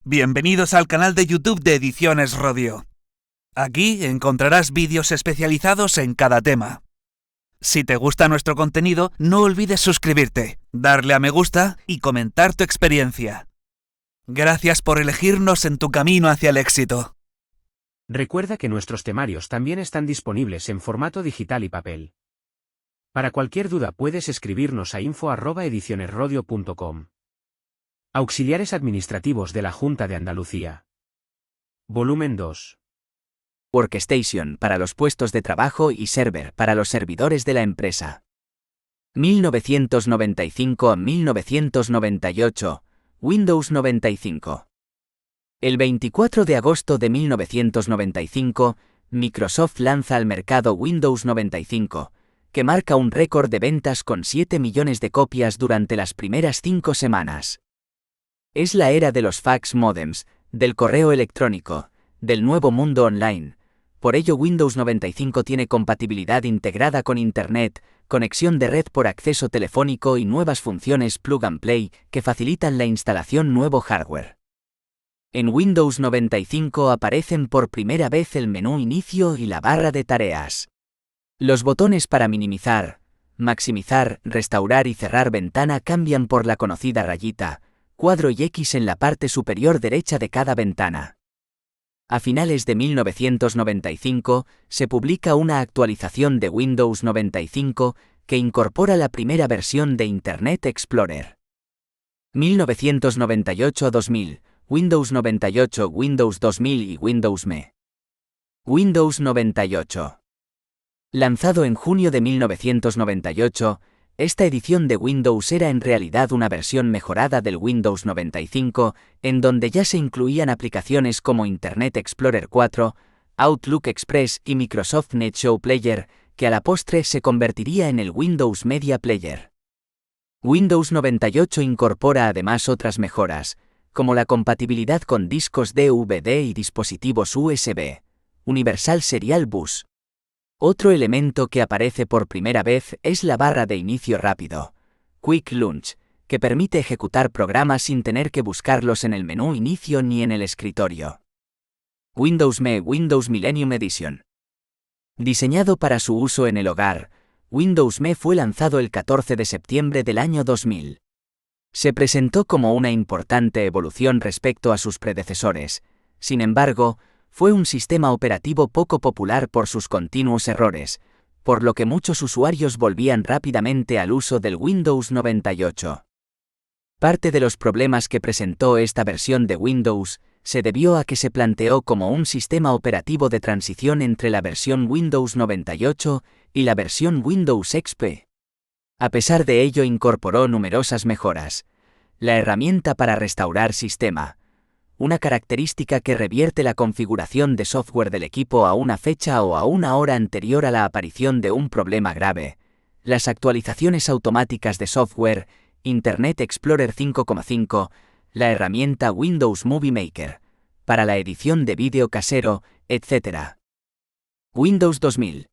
Bienvenidos al canal de YouTube de Ediciones Rodio. Aquí encontrarás vídeos especializados en cada tema. Si te gusta nuestro contenido, no olvides suscribirte, darle a me gusta y comentar tu experiencia. Gracias por elegirnos en tu camino hacia el éxito. Recuerda que nuestros temarios también están disponibles en formato digital y papel. Para cualquier duda puedes escribirnos a info@edicionesrodio.com. Auxiliares administrativos de la Junta de Andalucía. Volumen 2. Workstation para los puestos de trabajo y server para los servidores de la empresa. 1995 a 1998, Windows 95. El 24 de agosto de 1995, Microsoft lanza al mercado Windows 95, que marca un récord de ventas con 7 millones de copias durante las primeras 5 semanas. Es la era de los fax modems, del correo electrónico, del nuevo mundo online. Por ello Windows 95 tiene compatibilidad integrada con Internet, conexión de red por acceso telefónico y nuevas funciones plug and play que facilitan la instalación nuevo hardware. En Windows 95 aparecen por primera vez el menú inicio y la barra de tareas. Los botones para minimizar, maximizar, restaurar y cerrar ventana cambian por la conocida rayita, cuadro y X en la parte superior derecha de cada ventana. A finales de 1995, se publica una actualización de Windows 95 que incorpora la primera versión de Internet Explorer. 1998 a 2000, Windows 98, Windows 2000 y Windows ME. Windows 98. Lanzado en junio de 1998, esta edición de Windows era en realidad una versión mejorada del Windows 95, en donde ya se incluían aplicaciones como Internet Explorer 4, Outlook Express y Microsoft NetShow Player, que a la postre se convertiría en el Windows Media Player. Windows 98 incorpora además otras mejoras, como la compatibilidad con discos DVD y dispositivos USB, Universal Serial Bus. Otro elemento que aparece por primera vez es la barra de inicio rápido, Quick Launch, que permite ejecutar programas sin tener que buscarlos en el menú inicio ni en el escritorio. Windows ME, Windows Millennium Edition. Diseñado para su uso en el hogar, Windows ME fue lanzado el 14 de septiembre del año 2000. Se presentó como una importante evolución respecto a sus predecesores, sin embargo, fue un sistema operativo poco popular por sus continuos errores, por lo que muchos usuarios volvían rápidamente al uso del Windows 98. Parte de los problemas que presentó esta versión de Windows se debió a que se planteó como un sistema operativo de transición entre la versión Windows 98 y la versión Windows XP. A pesar de ello incorporó numerosas mejoras. La herramienta para restaurar sistema, una característica que revierte la configuración de software del equipo a una fecha o a una hora anterior a la aparición de un problema grave. Las actualizaciones automáticas de software, Internet Explorer 5.5, la herramienta Windows Movie Maker, para la edición de vídeo casero, etc. Windows 2000.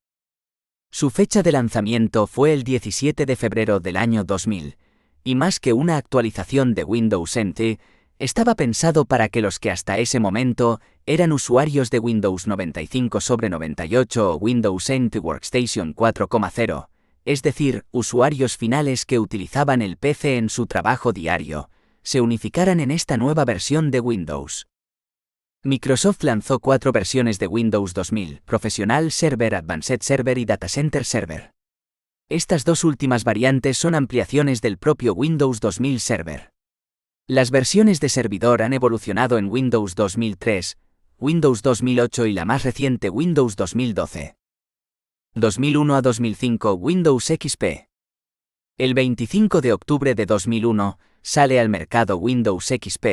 Su fecha de lanzamiento fue el 17 de febrero del año 2000, y más que una actualización de Windows NT, estaba pensado para que los que hasta ese momento eran usuarios de Windows 95/98 o Windows NT Workstation 4.0, es decir, usuarios finales que utilizaban el PC en su trabajo diario, se unificaran en esta nueva versión de Windows. Microsoft lanzó 4 versiones de Windows 2000, Professional Server, Advanced Server y Data Center Server. Estas dos últimas variantes son ampliaciones del propio Windows 2000 Server. Las versiones de servidor han evolucionado en Windows 2003, Windows 2008 y la más reciente Windows 2012. 2001 a 2005 Windows XP. El 25 de octubre de 2001 sale al mercado Windows XP,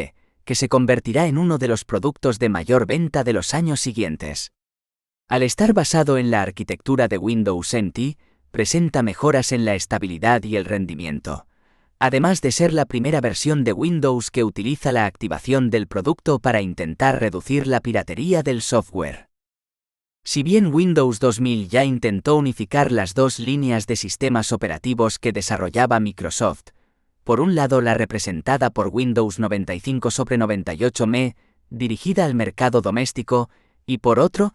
que se convertirá en uno de los productos de mayor venta de los años siguientes. Al estar basado en la arquitectura de Windows NT, presenta mejoras en la estabilidad y el rendimiento, además de ser la primera versión de Windows que utiliza la activación del producto para intentar reducir la piratería del software. Si bien Windows 2000 ya intentó unificar las dos líneas de sistemas operativos que desarrollaba Microsoft, por un lado la representada por Windows 95/98 dirigida al mercado doméstico, y por otro,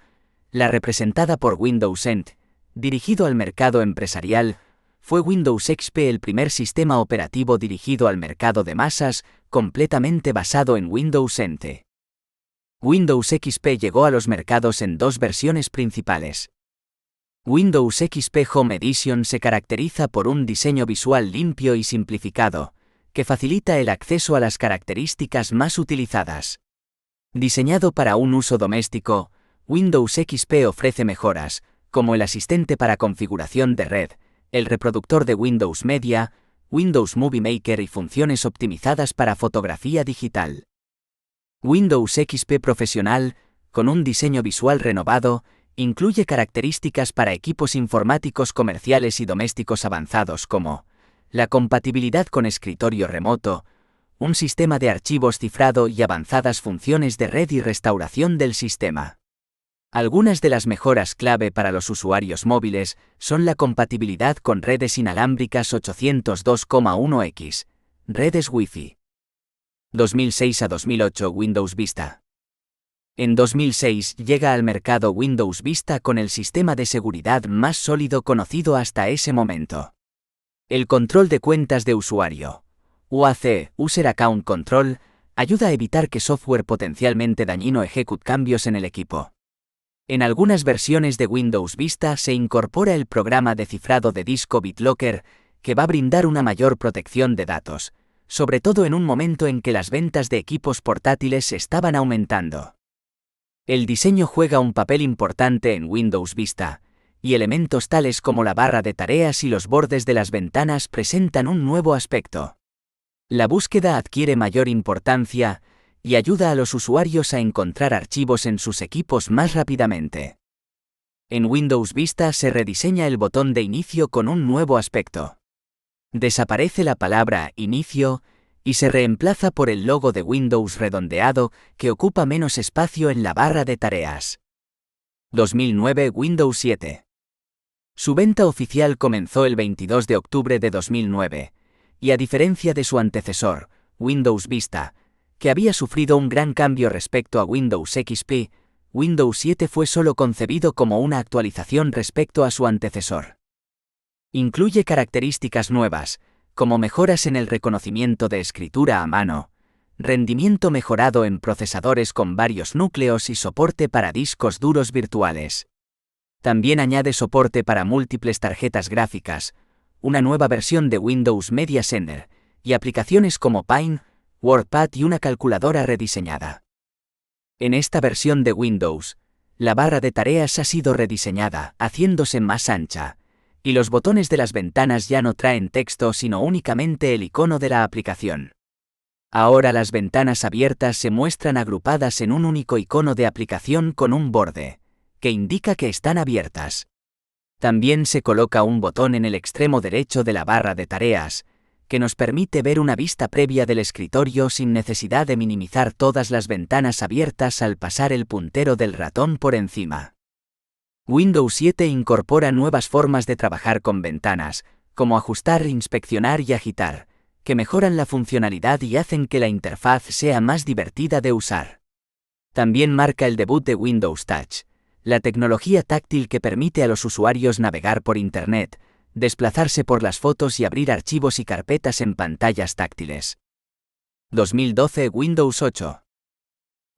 la representada por Windows End, dirigido al mercado empresarial. Fue Windows XP el primer sistema operativo dirigido al mercado de masas, completamente basado en Windows NT. Windows XP llegó a los mercados en dos versiones principales. Windows XP Home Edition se caracteriza por un diseño visual limpio y simplificado, que facilita el acceso a las características más utilizadas. Diseñado para un uso doméstico, Windows XP ofrece mejoras, como el asistente para configuración de red, el reproductor de Windows Media, Windows Movie Maker y funciones optimizadas para fotografía digital. Windows XP Profesional, con un diseño visual renovado, incluye características para equipos informáticos comerciales y domésticos avanzados como la compatibilidad con escritorio remoto, un sistema de archivos cifrado y avanzadas funciones de red y restauración del sistema. Algunas de las mejoras clave para los usuarios móviles son la compatibilidad con redes inalámbricas 802,1x, redes Wi-Fi. 2006 a 2008 Windows Vista. En 2006 llega al mercado Windows Vista con el sistema de seguridad más sólido conocido hasta ese momento. El control de cuentas de usuario, UAC, User Account Control, ayuda a evitar que software potencialmente dañino ejecute cambios en el equipo. En algunas versiones de Windows Vista se incorpora el programa de cifrado de disco BitLocker, que va a brindar una mayor protección de datos, sobre todo en un momento en que las ventas de equipos portátiles estaban aumentando. El diseño juega un papel importante en Windows Vista, y elementos tales como la barra de tareas y los bordes de las ventanas presentan un nuevo aspecto. La búsqueda adquiere mayor importancia, y ayuda a los usuarios a encontrar archivos en sus equipos más rápidamente. En Windows Vista se rediseña el botón de inicio con un nuevo aspecto. Desaparece la palabra inicio y se reemplaza por el logo de Windows redondeado que ocupa menos espacio en la barra de tareas. 2009 Windows 7. Su venta oficial comenzó el 22 de octubre de 2009, y a diferencia de su antecesor, Windows Vista, que había sufrido un gran cambio respecto a Windows XP, Windows 7 fue solo concebido como una actualización respecto a su antecesor. Incluye características nuevas, como mejoras en el reconocimiento de escritura a mano, rendimiento mejorado en procesadores con varios núcleos y soporte para discos duros virtuales. También añade soporte para múltiples tarjetas gráficas, una nueva versión de Windows Media Center, y aplicaciones como Paint, WordPad y una calculadora rediseñada. En esta versión de Windows, la barra de tareas ha sido rediseñada, haciéndose más ancha, y los botones de las ventanas ya no traen texto sino únicamente el icono de la aplicación. Ahora las ventanas abiertas se muestran agrupadas en un único icono de aplicación con un borde, que indica que están abiertas. También se coloca un botón en el extremo derecho de la barra de tareas, que nos permite ver una vista previa del escritorio sin necesidad de minimizar todas las ventanas abiertas al pasar el puntero del ratón por encima. Windows 7 incorpora nuevas formas de trabajar con ventanas, como ajustar, inspeccionar y agitar, que mejoran la funcionalidad y hacen que la interfaz sea más divertida de usar. También marca el debut de Windows Touch, la tecnología táctil que permite a los usuarios navegar por Internet, desplazarse por las fotos y abrir archivos y carpetas en pantallas táctiles. 2012 Windows 8.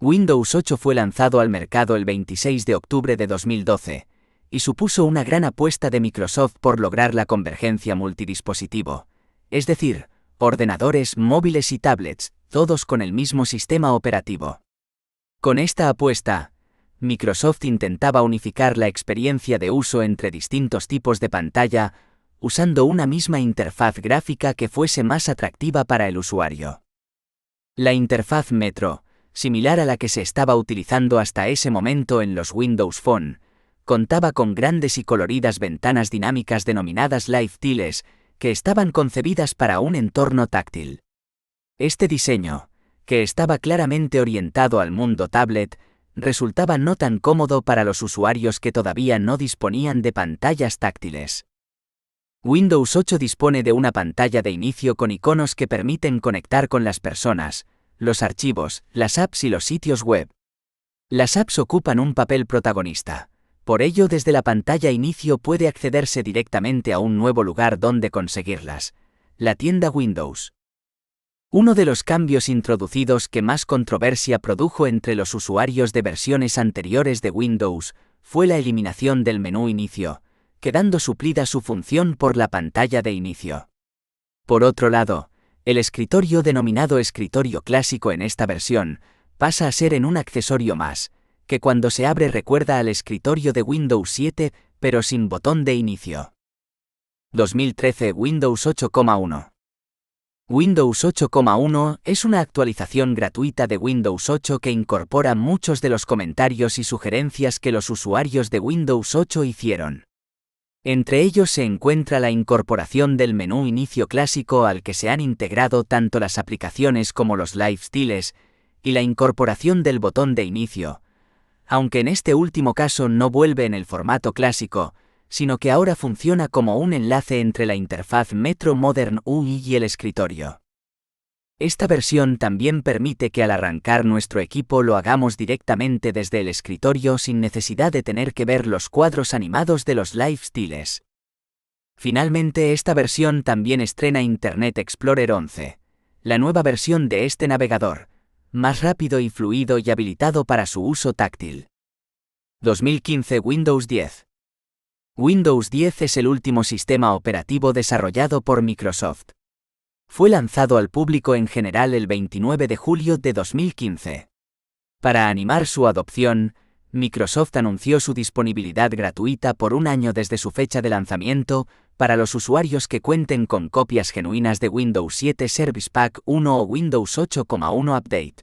Windows 8 fue lanzado al mercado el 26 de octubre de 2012, y supuso una gran apuesta de Microsoft por lograr la convergencia multidispositivo, es decir, ordenadores, móviles y tablets, todos con el mismo sistema operativo. Con esta apuesta, Microsoft intentaba unificar la experiencia de uso entre distintos tipos de pantalla, usando una misma interfaz gráfica que fuese más atractiva para el usuario. La interfaz Metro, similar a la que se estaba utilizando hasta ese momento en los Windows Phone, contaba con grandes y coloridas ventanas dinámicas denominadas Live Tiles, que estaban concebidas para un entorno táctil. Este diseño, que estaba claramente orientado al mundo tablet, resultaba no tan cómodo para los usuarios que todavía no disponían de pantallas táctiles. Windows 8 dispone de una pantalla de inicio con iconos que permiten conectar con las personas, los archivos, las apps y los sitios web. Las apps ocupan un papel protagonista. Por ello, desde la pantalla inicio puede accederse directamente a un nuevo lugar donde conseguirlas: la tienda Windows. Uno de los cambios introducidos que más controversia produjo entre los usuarios de versiones anteriores de Windows fue la eliminación del menú inicio, quedando suplida su función por la pantalla de inicio. Por otro lado, el escritorio denominado escritorio clásico en esta versión pasa a ser en un accesorio más, que cuando se abre recuerda al escritorio de Windows 7, pero sin botón de inicio. 2013 Windows 8,1. Windows 8,1 es una actualización gratuita de Windows 8 que incorpora muchos de los comentarios y sugerencias que los usuarios de Windows 8 hicieron. Entre ellos se encuentra la incorporación del menú inicio clásico al que se han integrado tanto las aplicaciones como los lifestyles, y la incorporación del botón de inicio, aunque en este último caso no vuelve en el formato clásico, sino que ahora funciona como un enlace entre la interfaz Metro Modern UI y el escritorio. Esta versión también permite que al arrancar nuestro equipo lo hagamos directamente desde el escritorio sin necesidad de tener que ver los cuadros animados de los lifestyles. Finalmente, esta versión también estrena Internet Explorer 11, la nueva versión de este navegador, más rápido y fluido y habilitado para su uso táctil. 2015 Windows 10. Windows 10 es el último sistema operativo desarrollado por Microsoft. Fue lanzado al público en general el 29 de julio de 2015. Para animar su adopción, Microsoft anunció su disponibilidad gratuita por un año desde su fecha de lanzamiento para los usuarios que cuenten con copias genuinas de Windows 7 Service Pack 1 o Windows 8,1 Update.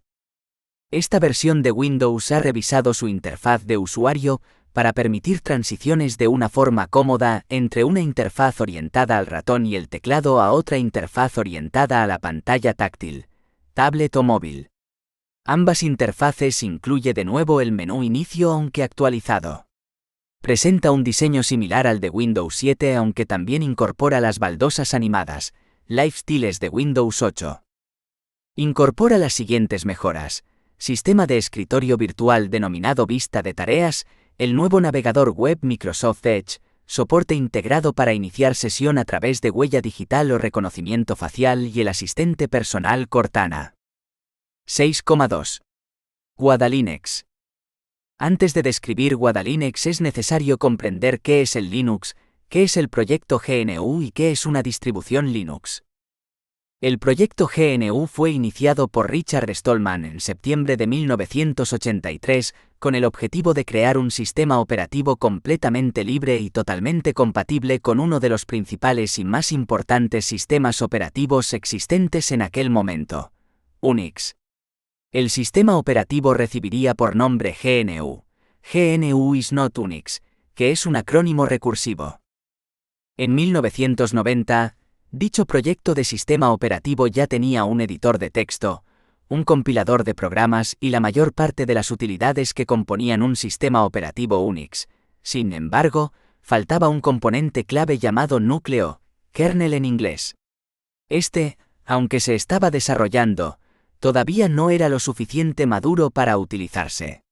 Esta versión de Windows ha revisado su interfaz de usuario para permitir transiciones de una forma cómoda entre una interfaz orientada al ratón y el teclado a otra interfaz orientada a la pantalla táctil, tablet o móvil. Ambas interfaces incluye de nuevo el menú inicio aunque actualizado. Presenta un diseño similar al de Windows 7 aunque también incorpora las baldosas animadas, lifestyles de Windows 8. Incorpora las siguientes mejoras: sistema de escritorio virtual denominado vista de tareas, el nuevo navegador web Microsoft Edge, soporte integrado para iniciar sesión a través de huella digital o reconocimiento facial y el asistente personal Cortana. 6,2. Guadalinux. Antes de describir Guadalinux es necesario comprender qué es el Linux, qué es el proyecto GNU y qué es una distribución Linux. El proyecto GNU fue iniciado por Richard Stallman en septiembre de 1983 con el objetivo de crear un sistema operativo completamente libre y totalmente compatible con uno de los principales y más importantes sistemas operativos existentes en aquel momento, Unix. El sistema operativo recibiría por nombre GNU, GNU is not Unix, que es un acrónimo recursivo. En 1990, dicho proyecto de sistema operativo ya tenía un editor de texto, un compilador de programas y la mayor parte de las utilidades que componían un sistema operativo Unix. Sin embargo, faltaba un componente clave llamado núcleo, kernel en inglés. Este, aunque se estaba desarrollando, todavía no era lo suficiente maduro para utilizarse.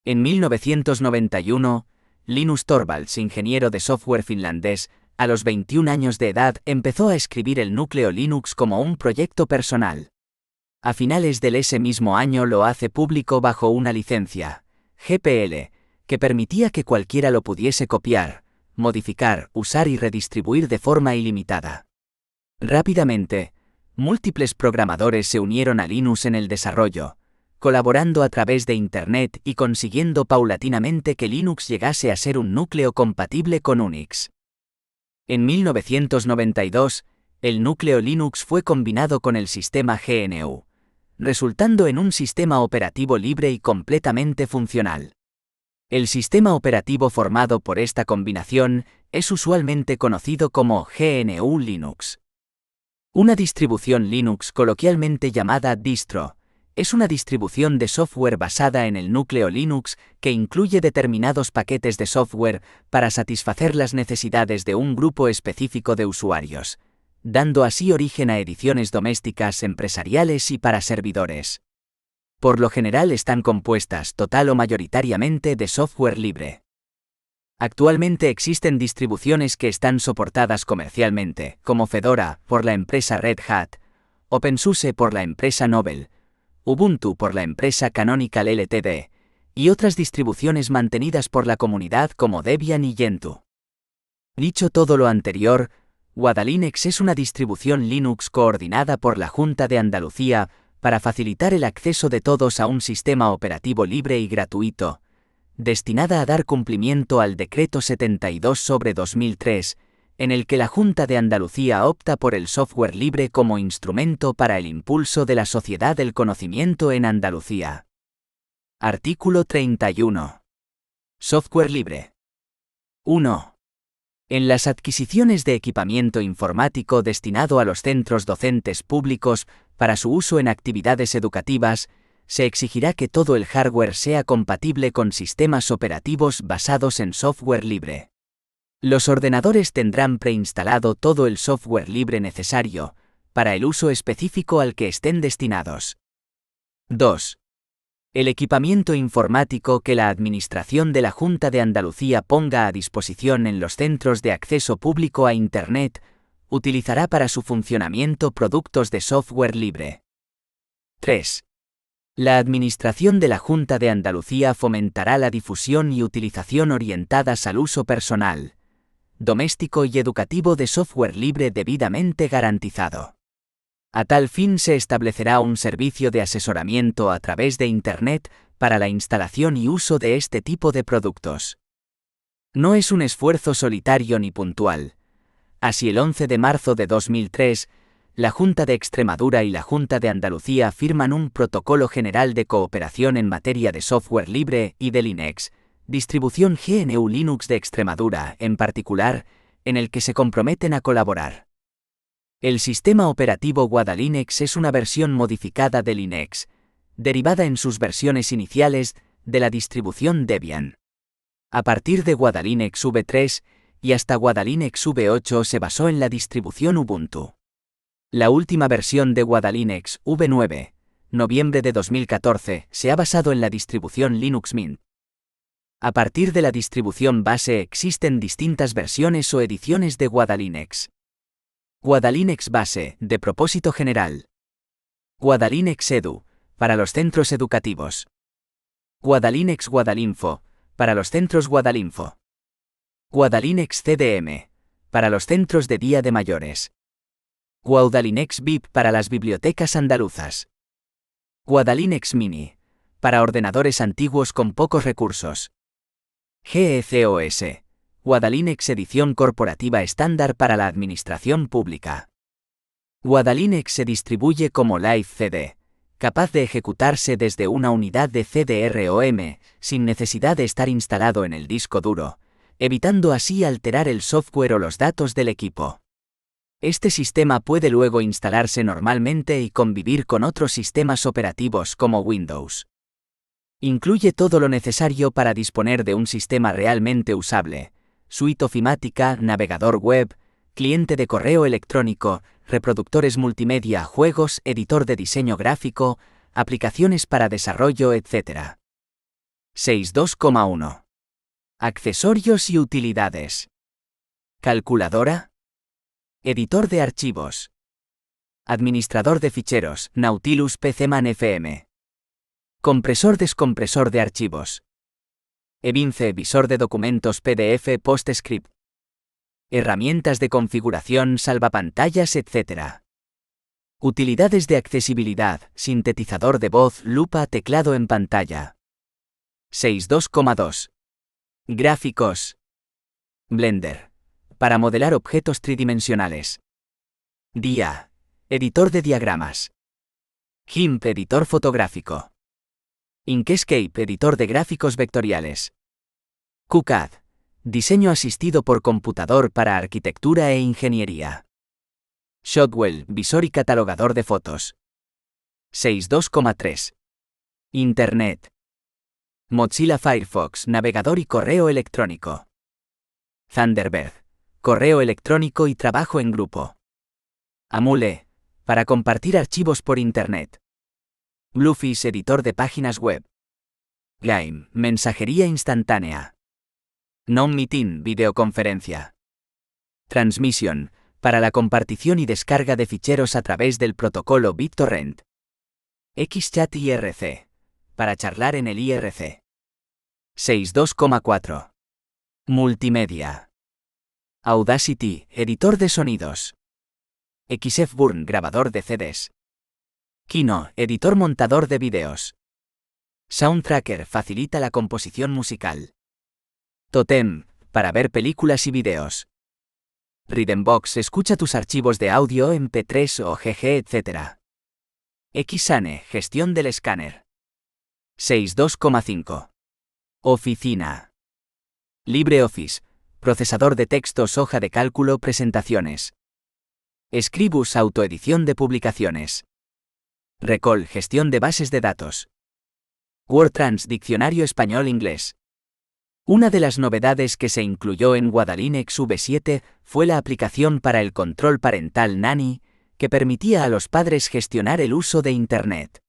En 1991, Linus Torvalds, ingeniero de software finlandés, a los 21 años de edad empezó a escribir el núcleo Linux como un proyecto personal. A finales de ese mismo año lo hace público bajo una licencia, GPL, que permitía que cualquiera lo pudiese copiar, modificar, usar y redistribuir de forma ilimitada. Rápidamente, múltiples programadores se unieron a Linux en el desarrollo, colaborando a través de Internet y consiguiendo paulatinamente que Linux llegase a ser un núcleo compatible con Unix. En 1992, el núcleo Linux fue combinado con el sistema GNU, resultando en un sistema operativo libre y completamente funcional. El sistema operativo formado por esta combinación es usualmente conocido como GNU Linux. Una distribución Linux coloquialmente llamada distro, Es una distribución de software basada en el núcleo Linux que incluye determinados paquetes de software para satisfacer las necesidades de un grupo específico de usuarios, dando así origen a ediciones domésticas, empresariales y para servidores. Por lo general están compuestas total o mayoritariamente de software libre. Actualmente existen distribuciones que están soportadas comercialmente, como Fedora, por la empresa Red Hat, OpenSUSE por la empresa Novell, Ubuntu por la empresa Canonical Ltd., y otras distribuciones mantenidas por la comunidad como Debian y Gentoo. Dicho todo lo anterior, Guadalinux es una distribución Linux coordinada por la Junta de Andalucía para facilitar el acceso de todos a un sistema operativo libre y gratuito, destinada a dar cumplimiento al Decreto 72/2003, en el que la Junta de Andalucía opta por el software libre como instrumento para el impulso de la sociedad del conocimiento en Andalucía. Artículo 31. Software libre. 1. En las adquisiciones de equipamiento informático destinado a los centros docentes públicos para su uso en actividades educativas, se exigirá que todo el hardware sea compatible con sistemas operativos basados en software libre. Los ordenadores tendrán preinstalado todo el software libre necesario para el uso específico al que estén destinados. 2. El equipamiento informático que la Administración de la Junta de Andalucía ponga a disposición en los centros de acceso público a Internet utilizará para su funcionamiento productos de software libre. 3. La Administración de la Junta de Andalucía fomentará la difusión y utilización orientadas al uso personal, doméstico y educativo de software libre debidamente garantizado. A tal fin se establecerá un servicio de asesoramiento a través de Internet para la instalación y uso de este tipo de productos. No es un esfuerzo solitario ni puntual. Así, el 11 de marzo de 2003, la Junta de Extremadura y la Junta de Andalucía firman un Protocolo General de Cooperación en materia de software libre y de Linux, distribución GNU Linux de Extremadura, en particular, en el que se comprometen a colaborar. El sistema operativo Guadalinux es una versión modificada de Linux, derivada en sus versiones iniciales de la distribución Debian. A partir de Guadalinux V3 y hasta Guadalinux V8 se basó en la distribución Ubuntu. La última versión de Guadalinux, V9, noviembre de 2014, se ha basado en la distribución Linux Mint. A partir de la distribución base existen distintas versiones o ediciones de Guadalinux. Guadalinux Base, de propósito general. Guadalinux Edu, para los centros educativos. Guadalinux Guadalinfo, para los centros Guadalinfo. Guadalinux CDM, para los centros de día de mayores. Guadalinux VIP para las bibliotecas andaluzas. Guadalinux Mini, para ordenadores antiguos con pocos recursos. GECOS, Guadalinux Edición Corporativa Estándar para la Administración Pública. Guadalinux se distribuye como Live CD, capaz de ejecutarse desde una unidad de CD-ROM, sin necesidad de estar instalado en el disco duro, evitando así alterar el software o los datos del equipo. Este sistema puede luego instalarse normalmente y convivir con otros sistemas operativos como Windows. Incluye todo lo necesario para disponer de un sistema realmente usable: suite ofimática, navegador web, cliente de correo electrónico, reproductores multimedia, juegos, editor de diseño gráfico, aplicaciones para desarrollo, etc. 6.2.1. Accesorios y utilidades. Calculadora. Editor de archivos. Administrador de ficheros, Nautilus PCman FM. Compresor-descompresor de archivos. Evince, visor de documentos PDF PostScript. Herramientas de configuración, salvapantallas, etc. Utilidades de accesibilidad, sintetizador de voz, lupa, teclado en pantalla. 6.2.2. Gráficos. Blender, para modelar objetos tridimensionales. Dia, editor de diagramas. GIMP, editor fotográfico. Inkscape, editor de gráficos vectoriales. QCAD, diseño asistido por computador para arquitectura e ingeniería. Shotwell, visor y catalogador de fotos. 62,3. Internet. Mozilla Firefox, navegador y correo electrónico. Thunderbird, correo electrónico y trabajo en grupo. Amule, para compartir archivos por Internet. Bluefish, editor de páginas web. Game, mensajería instantánea. Non-Meeting, videoconferencia. Transmission, para la compartición y descarga de ficheros a través del protocolo BitTorrent. XChat IRC, para charlar en el IRC. 62,4. Multimedia. Audacity, editor de sonidos. XFBurn, grabador de CDs. Kino, editor montador de vídeos. Soundtracker, facilita la composición musical. Totem, para ver películas y vídeos. Rhythmbox, escucha tus archivos de audio MP3 o GG, etc. Xane, gestión del escáner. 62,5. Oficina. LibreOffice, procesador de textos, hoja de cálculo, presentaciones. Scribus, autoedición de publicaciones. Recall, gestión de bases de datos. WordTrans, diccionario español-inglés. Una de las novedades que se incluyó en Guadalinux V7 fue la aplicación para el control parental Nanny, que permitía a los padres gestionar el uso de Internet.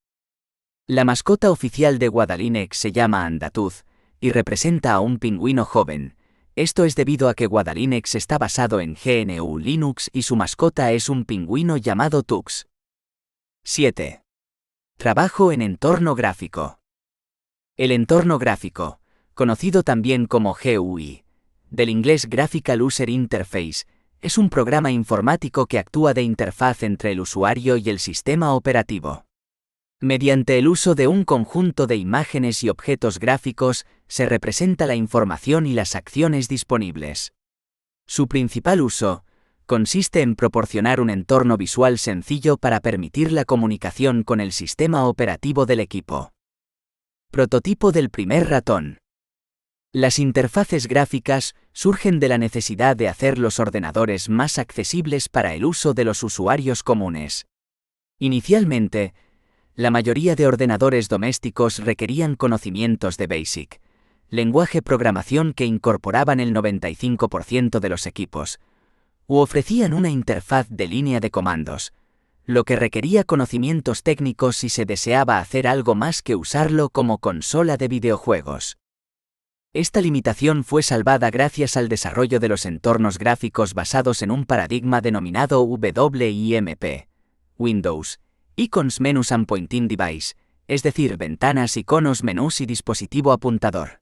La mascota oficial de Guadalinux se llama Andatuz y representa a un pingüino joven. Esto es debido a que Guadalinux está basado en GNU Linux y su mascota es un pingüino llamado Tux. 7. Trabajo en entorno gráfico. El entorno gráfico, conocido también como GUI, del inglés Graphical User Interface, es un programa informático que actúa de interfaz entre el usuario y el sistema operativo. Mediante el uso de un conjunto de imágenes y objetos gráficos, se representa la información y las acciones disponibles. Su principal uso consiste en proporcionar un entorno visual sencillo para permitir la comunicación con el sistema operativo del equipo. Prototipo del primer ratón. Las interfaces gráficas surgen de la necesidad de hacer los ordenadores más accesibles para el uso de los usuarios comunes. Inicialmente, la mayoría de ordenadores domésticos requerían conocimientos de BASIC, lenguaje programación que incorporaban el 95% de los equipos, u ofrecían una interfaz de línea de comandos, lo que requería conocimientos técnicos si se deseaba hacer algo más que usarlo como consola de videojuegos. Esta limitación fue salvada gracias al desarrollo de los entornos gráficos basados en un paradigma denominado WIMP, Windows, Icons, Menus and Pointing Device, es decir, ventanas, iconos, menús y dispositivo apuntador.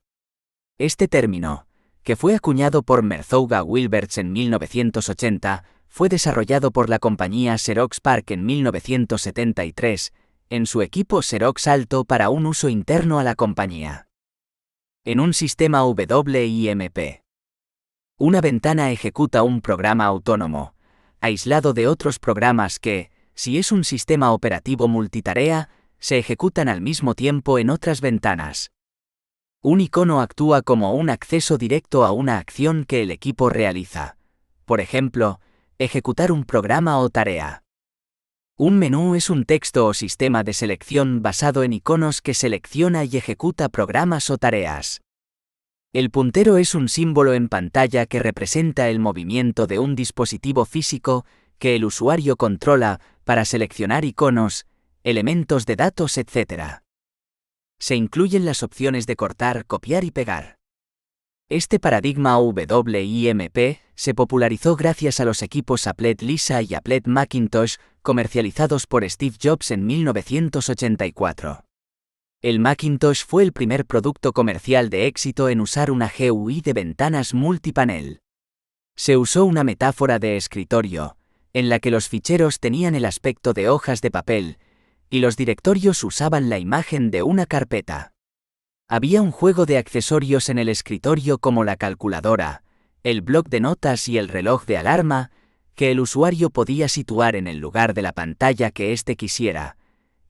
Este término, que fue acuñado por Merzouga Wilberts en 1980, fue desarrollado por la compañía Xerox PARC en 1973, en su equipo Xerox Alto para un uso interno a la compañía. En un sistema WIMP, una ventana ejecuta un programa autónomo, aislado de otros programas que, si es un sistema operativo multitarea, se ejecutan al mismo tiempo en otras ventanas. Un icono actúa como un acceso directo a una acción que el equipo realiza. Por ejemplo, ejecutar un programa o tarea. Un menú es un texto o sistema de selección basado en iconos que selecciona y ejecuta programas o tareas. El puntero es un símbolo en pantalla que representa el movimiento de un dispositivo físico que el usuario controla para seleccionar iconos, elementos de datos, etc. Se incluyen las opciones de cortar, copiar y pegar. Este paradigma WIMP se popularizó gracias a los equipos Applet Lisa y Applet Macintosh, comercializados por Steve Jobs en 1984. El Macintosh fue el primer producto comercial de éxito en usar una GUI de ventanas multipanel. Se usó una metáfora de escritorio, en la que los ficheros tenían el aspecto de hojas de papel, y los directorios usaban la imagen de una carpeta. Había un juego de accesorios en el escritorio como la calculadora, el bloc de notas y el reloj de alarma, que el usuario podía situar en el lugar de la pantalla que éste quisiera,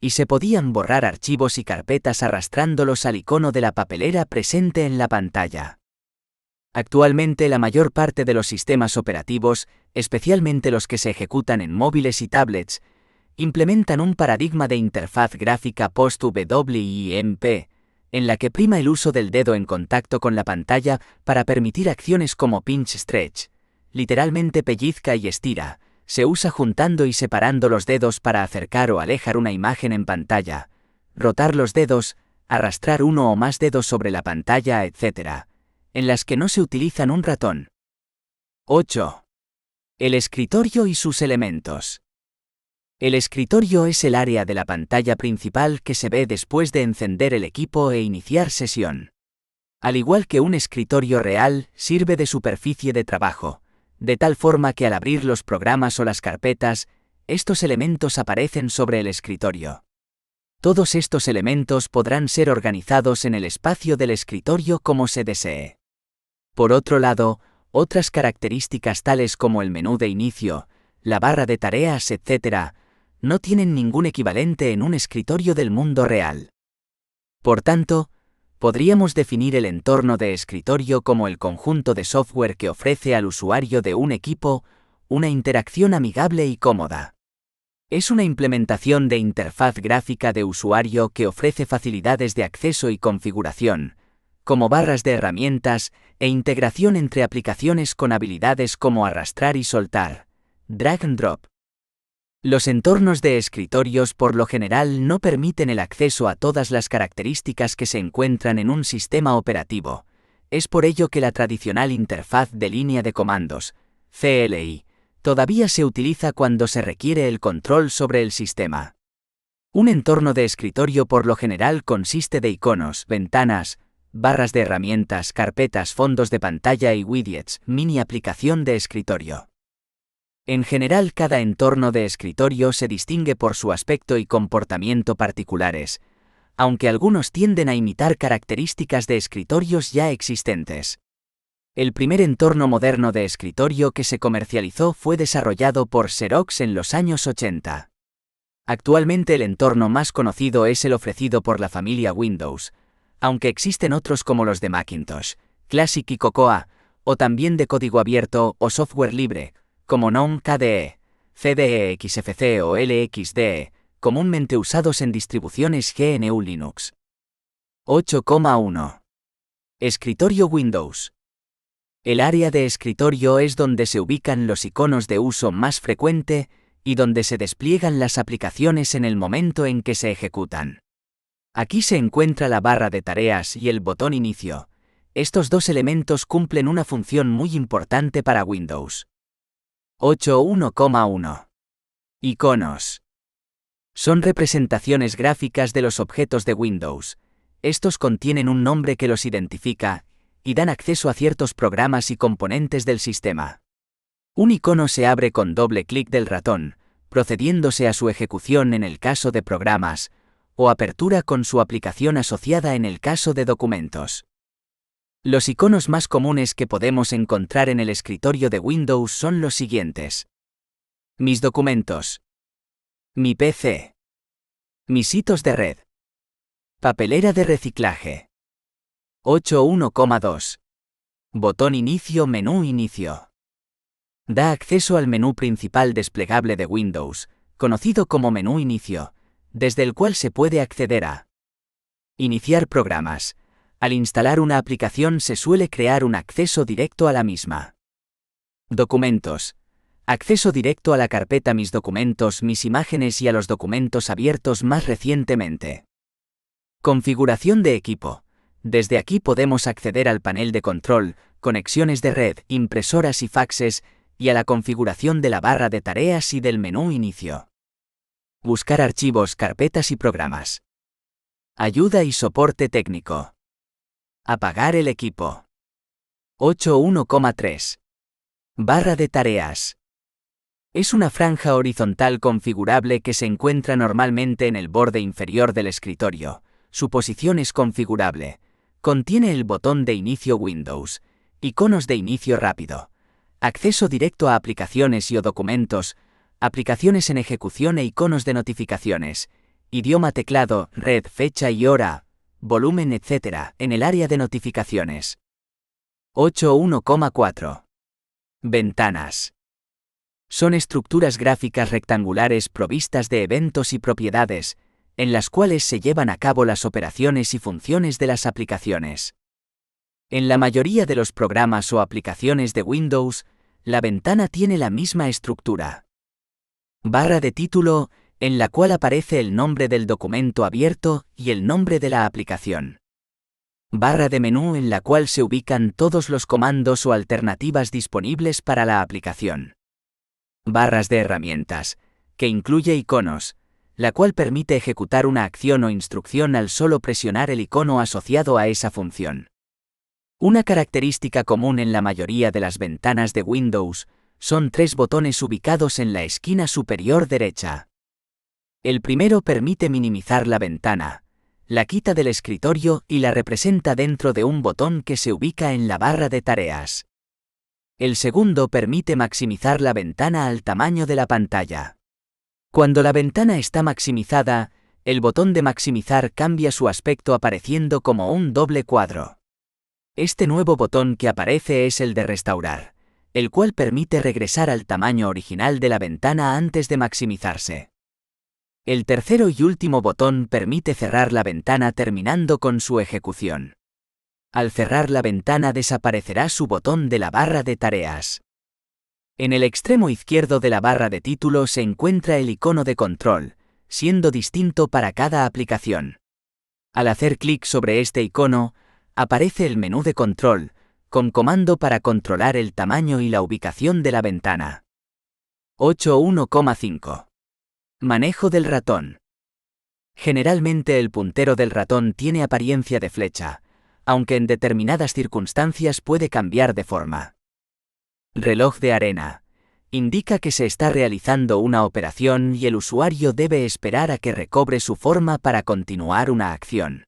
y se podían borrar archivos y carpetas arrastrándolos al icono de la papelera presente en la pantalla. Actualmente la mayor parte de los sistemas operativos, especialmente los que se ejecutan en móviles y tablets, Implementan un paradigma de interfaz gráfica post-WIMP, en la que prima el uso del dedo en contacto con la pantalla para permitir acciones como pinch stretch, literalmente pellizca y estira, se usa juntando y separando los dedos para acercar o alejar una imagen en pantalla, rotar los dedos, arrastrar uno o más dedos sobre la pantalla, etc., en las que no se utilizan un ratón. 8. El escritorio y sus elementos. El escritorio es el área de la pantalla principal que se ve después de encender el equipo e iniciar sesión. Al igual que un escritorio real, sirve de superficie de trabajo, de tal forma que al abrir los programas o las carpetas, estos elementos aparecen sobre el escritorio. Todos estos elementos podrán ser organizados en el espacio del escritorio como se desee. Por otro lado, otras características tales como el menú de inicio, la barra de tareas, etc., no tienen ningún equivalente en un escritorio del mundo real. Por tanto, podríamos definir el entorno de escritorio como el conjunto de software que ofrece al usuario de un equipo una interacción amigable y cómoda. Es una implementación de interfaz gráfica de usuario que ofrece facilidades de acceso y configuración, como barras de herramientas e integración entre aplicaciones con habilidades como arrastrar y soltar, drag and drop. Los entornos de escritorios por lo general no permiten el acceso a todas las características que se encuentran en un sistema operativo. Es por ello que la tradicional interfaz de línea de comandos, CLI, todavía se utiliza cuando se requiere el control sobre el sistema. Un entorno de escritorio por lo general consiste de iconos, ventanas, barras de herramientas, carpetas, fondos de pantalla y widgets, mini aplicación de escritorio. En general, cada entorno de escritorio se distingue por su aspecto y comportamiento particulares, aunque algunos tienden a imitar características de escritorios ya existentes. El primer entorno moderno de escritorio que se comercializó fue desarrollado por Xerox en los años 80. Actualmente el entorno más conocido es el ofrecido por la familia Windows, aunque existen otros como los de Macintosh, Classic y Cocoa, o también de código abierto o software libre, como GNOME KDE, CDE XFCE o LXDE, comúnmente usados en distribuciones GNU Linux. 8,1. Escritorio Windows. El área de escritorio es donde se ubican los iconos de uso más frecuente y donde se despliegan las aplicaciones en el momento en que se ejecutan. Aquí se encuentra la barra de tareas y el botón inicio. Estos dos elementos cumplen una función muy importante para Windows. 8.1,1. Iconos. Son representaciones gráficas de los objetos de Windows. Estos contienen un nombre que los identifica y dan acceso a ciertos programas y componentes del sistema. Un icono se abre con doble clic del ratón, procediéndose a su ejecución en el caso de programas, o apertura con su aplicación asociada en el caso de documentos. Los iconos más comunes que podemos encontrar en el escritorio de Windows son los siguientes. Mis documentos. Mi PC. Mis hitos de red. Papelera de reciclaje. 8.1,2. Botón inicio, menú inicio. Da acceso al menú principal desplegable de Windows, conocido como menú inicio, desde el cual se puede acceder a iniciar programas. Al instalar una aplicación se suele crear un acceso directo a la misma. Documentos. Acceso directo a la carpeta Mis documentos, mis imágenes y a los documentos abiertos más recientemente. Configuración de equipo. Desde aquí podemos acceder al panel de control, conexiones de red, impresoras y faxes, y a la configuración de la barra de tareas y del menú inicio. Buscar archivos, carpetas y programas. Ayuda y soporte técnico. Apagar el equipo. 8.1,3. Barra de tareas. Es una franja horizontal configurable que se encuentra normalmente en el borde inferior del escritorio. Su posición es configurable. Contiene el botón de inicio Windows, iconos de inicio rápido, acceso directo a aplicaciones y o documentos, aplicaciones en ejecución e iconos de notificaciones, idioma teclado, red, fecha y hora, volumen, etc. en el área de notificaciones. 8.1,4. Ventanas. Son estructuras gráficas rectangulares provistas de eventos y propiedades, en las cuales se llevan a cabo las operaciones y funciones de las aplicaciones. En la mayoría de los programas o aplicaciones de Windows, la ventana tiene la misma estructura. Barra de título, en la cual aparece el nombre del documento abierto y el nombre de la aplicación. Barra de menú en la cual se ubican todos los comandos o alternativas disponibles para la aplicación. Barras de herramientas, que incluye iconos, la cual permite ejecutar una acción o instrucción al solo presionar el icono asociado a esa función. Una característica común en la mayoría de las ventanas de Windows son 3 botones ubicados en la esquina superior derecha. El primero permite minimizar la ventana, la quita del escritorio y la representa dentro de un botón que se ubica en la barra de tareas. El segundo permite maximizar la ventana al tamaño de la pantalla. Cuando la ventana está maximizada, el botón de maximizar cambia su aspecto apareciendo como un doble cuadro. Este nuevo botón que aparece es el de restaurar, el cual permite regresar al tamaño original de la ventana antes de maximizarse. El tercero y último botón permite cerrar la ventana terminando con su ejecución. Al cerrar la ventana desaparecerá su botón de la barra de tareas. En el extremo izquierdo de la barra de título se encuentra el icono de control, siendo distinto para cada aplicación. Al hacer clic sobre este icono, aparece el menú de control, con comando para controlar el tamaño y la ubicación de la ventana. 8.1.5. Manejo del ratón. Generalmente el puntero del ratón tiene apariencia de flecha, aunque en determinadas circunstancias puede cambiar de forma. Reloj de arena. Indica que se está realizando una operación y el usuario debe esperar a que recobre su forma para continuar una acción.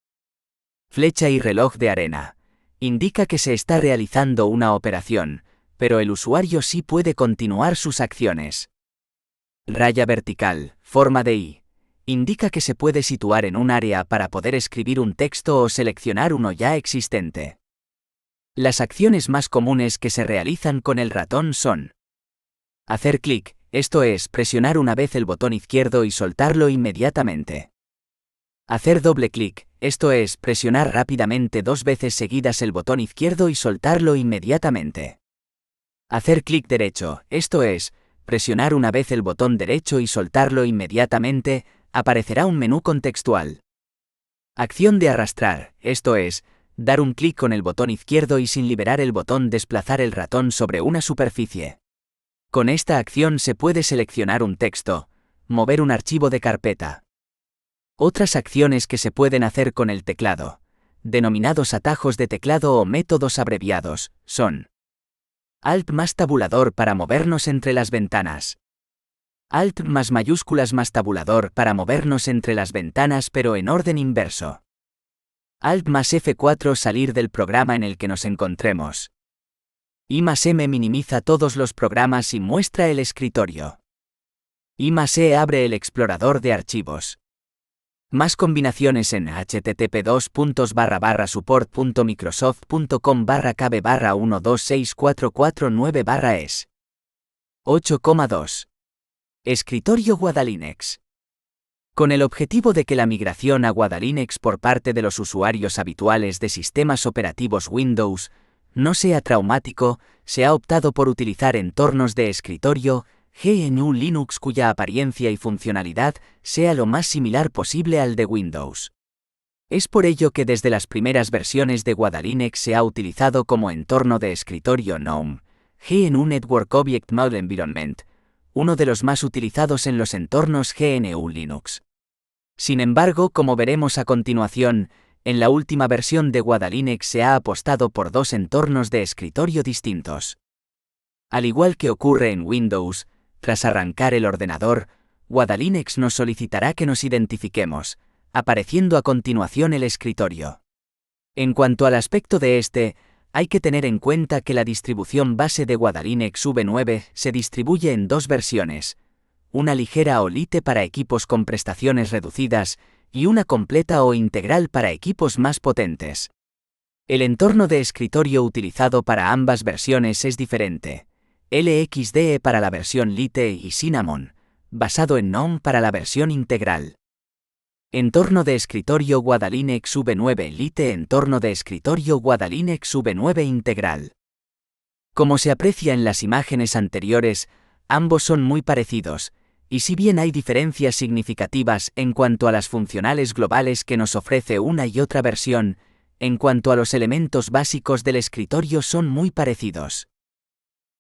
Flecha y reloj de arena. Indica que se está realizando una operación, pero el usuario sí puede continuar sus acciones. Raya vertical, forma de I. Indica que se puede situar en un área para poder escribir un texto o seleccionar uno ya existente. Las acciones más comunes que se realizan con el ratón son: hacer clic, esto es, presionar una vez el botón izquierdo y soltarlo inmediatamente. Hacer doble clic, esto es, presionar rápidamente 2 veces seguidas el botón izquierdo y soltarlo inmediatamente. Hacer clic derecho, esto es, presionar una vez el botón derecho y soltarlo inmediatamente, aparecerá un menú contextual. Acción de arrastrar, esto es, dar un clic con el botón izquierdo y sin liberar el botón desplazar el ratón sobre una superficie. Con esta acción se puede seleccionar un texto, mover un archivo de carpeta. Otras acciones que se pueden hacer con el teclado, denominados atajos de teclado o métodos abreviados, son: Alt más tabulador para movernos entre las ventanas. Alt más mayúsculas más tabulador para movernos entre las ventanas pero en orden inverso. Alt más F4 salir del programa en el que nos encontremos. I más M minimiza todos los programas y muestra el escritorio. I más E abre el explorador de archivos. Más combinaciones en http://support.microsoft.com/kb/126449/es. 8.2. Escritorio Guadalinux. Con el objetivo de que la migración a Guadalinux por parte de los usuarios habituales de sistemas operativos Windows no sea traumático, se ha optado por utilizar entornos de escritorio GNU Linux cuya apariencia y funcionalidad sea lo más similar posible al de Windows. Es por ello que desde las primeras versiones de Guadalinux se ha utilizado como entorno de escritorio GNOME, GNU Network Object Model Environment, uno de los más utilizados en los entornos GNU Linux. Sin embargo, como veremos a continuación, en la última versión de Guadalinux se ha apostado por 2 entornos de escritorio distintos. Al igual que ocurre en Windows, tras arrancar el ordenador, Guadalinux nos solicitará que nos identifiquemos, apareciendo a continuación el escritorio. En cuanto al aspecto de este, hay que tener en cuenta que la distribución base de Guadalinux V9 se distribuye en 2 versiones, una ligera o lite para equipos con prestaciones reducidas y una completa o integral para equipos más potentes. El entorno de escritorio utilizado para ambas versiones es diferente. LXDE para la versión Lite y Cinnamon, basado en GNOME para la versión integral. Entorno de escritorio Guadalinux V9 Lite. Entorno de escritorio Guadalinux V9 integral. Como se aprecia en las imágenes anteriores, ambos son muy parecidos, y si bien hay diferencias significativas en cuanto a las funcionales globales que nos ofrece una y otra versión, en cuanto a los elementos básicos del escritorio son muy parecidos.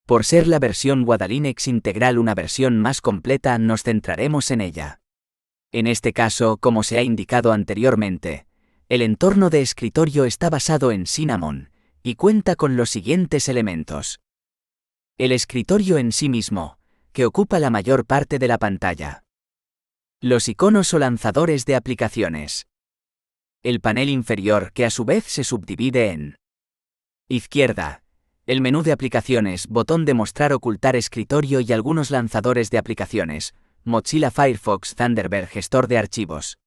Por ser la versión Guadalinux integral una versión más completa, nos centraremos en ella. En este caso, como se ha indicado anteriormente, el entorno de escritorio está basado en Cinnamon, y cuenta con los siguientes elementos. El escritorio en sí mismo, que ocupa la mayor parte de la pantalla. Los iconos o lanzadores de aplicaciones. El panel inferior, que a su vez se subdivide en izquierda, el menú de aplicaciones, botón de mostrar, ocultar escritorio y algunos lanzadores de aplicaciones, Mozilla Firefox, Thunderbird, gestor de archivos.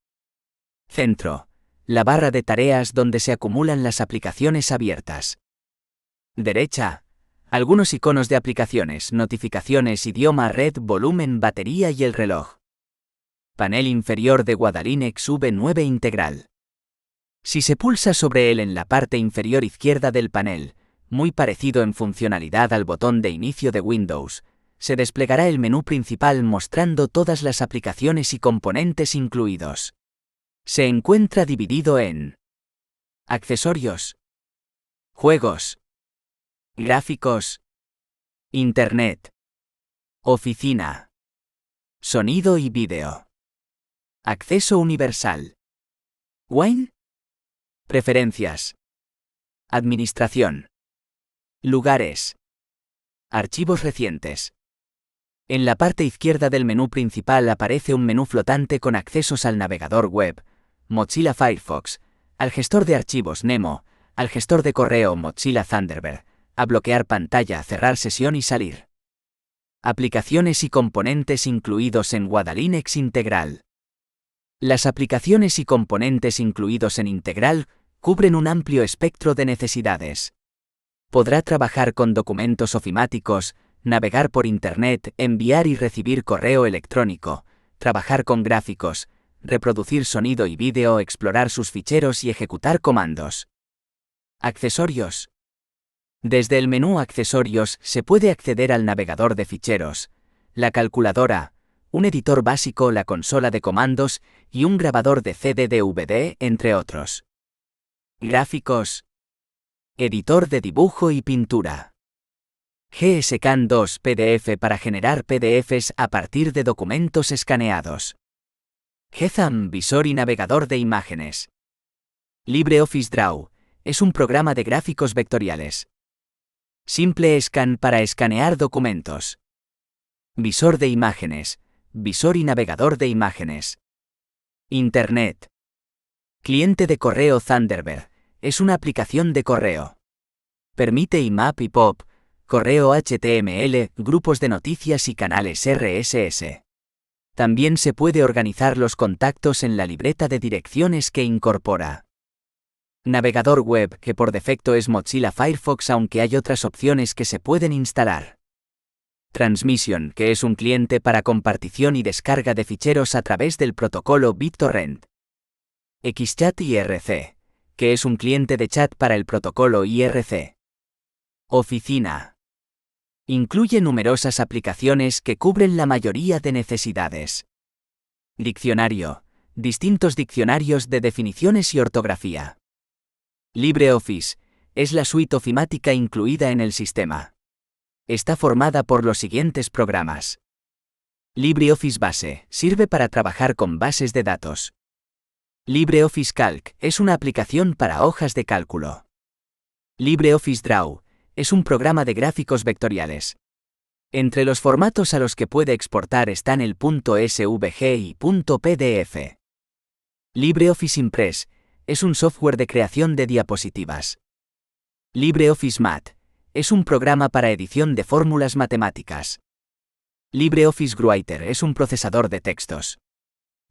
Centro, la barra de tareas donde se acumulan las aplicaciones abiertas. Derecha, algunos iconos de aplicaciones, notificaciones, idioma, red, volumen, batería y el reloj. Panel inferior de Guadalinux V9 integral. Si se pulsa sobre él en la parte inferior izquierda del panel, muy parecido en funcionalidad al botón de inicio de Windows, se desplegará el menú principal mostrando todas las aplicaciones y componentes incluidos. Se encuentra dividido en accesorios, juegos, gráficos, Internet, oficina, sonido y vídeo, acceso universal, Wine, preferencias, administración, lugares, archivos recientes. En la parte izquierda del menú principal aparece un menú flotante con accesos al navegador web, Mozilla Firefox, al gestor de archivos Nemo, al gestor de correo Mozilla Thunderbird, a bloquear pantalla, cerrar sesión y salir. Aplicaciones y componentes incluidos en Guadalinux integral. Las aplicaciones y componentes incluidos en integral cubren un amplio espectro de necesidades. Podrá trabajar con documentos ofimáticos, navegar por Internet, enviar y recibir correo electrónico, trabajar con gráficos, reproducir sonido y vídeo, explorar sus ficheros y ejecutar comandos. Accesorios. Desde el menú Accesorios se puede acceder al navegador de ficheros, la calculadora, un editor básico, la consola de comandos y un grabador de CD-DVD, entre otros. Gráficos. Editor de dibujo y pintura. GSCAN 2 PDF para generar PDFs a partir de documentos escaneados. GZAM, visor y navegador de imágenes. LibreOffice Draw, es un programa de gráficos vectoriales. Simple Scan para escanear documentos. Visor de imágenes, visor y navegador de imágenes. Internet. Cliente de correo Thunderbird, es una aplicación de correo. Permite IMAP y POP, correo HTML, grupos de noticias y canales RSS. También se puede organizar los contactos en la libreta de direcciones que incorpora. Navegador web, que por defecto es Mozilla Firefox, aunque hay otras opciones que se pueden instalar. Transmission, que es un cliente para compartición y descarga de ficheros a través del protocolo BitTorrent. XChat IRC, que es un cliente de chat para el protocolo IRC. Oficina. Incluye numerosas aplicaciones que cubren la mayoría de necesidades. Diccionario. Distintos diccionarios de definiciones y ortografía. LibreOffice. Es la suite ofimática incluida en el sistema. Está formada por los siguientes programas. LibreOffice Base. Sirve para trabajar con bases de datos. LibreOffice Calc. Es una aplicación para hojas de cálculo. LibreOffice Draw. Es un programa de gráficos vectoriales. Entre los formatos a los que puede exportar están el .svg y .pdf. LibreOffice Impress es un software de creación de diapositivas. LibreOffice Math es un programa para edición de fórmulas matemáticas. LibreOffice Writer es un procesador de textos.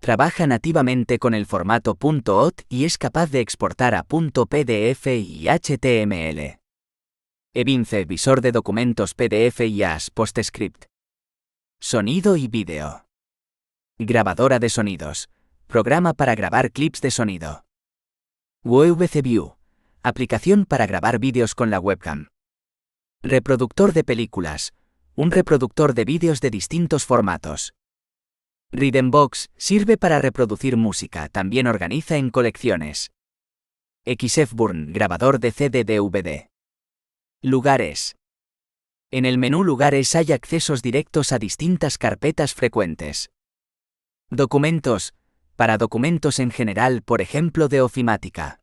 Trabaja nativamente con el formato .ot y es capaz de exportar a .pdf y HTML. Evince, visor de documentos PDF y AS PostScript. Sonido y vídeo. Grabadora de sonidos. Programa para grabar clips de sonido. UVC View. Aplicación para grabar vídeos con la webcam. Reproductor de películas. Un reproductor de vídeos de distintos formatos. Rhythmbox sirve para reproducir música, también organiza en colecciones. XFburn, grabador de CD-DVD. Lugares. En el menú Lugares hay accesos directos a distintas carpetas frecuentes. Documentos, para documentos en general, por ejemplo de ofimática.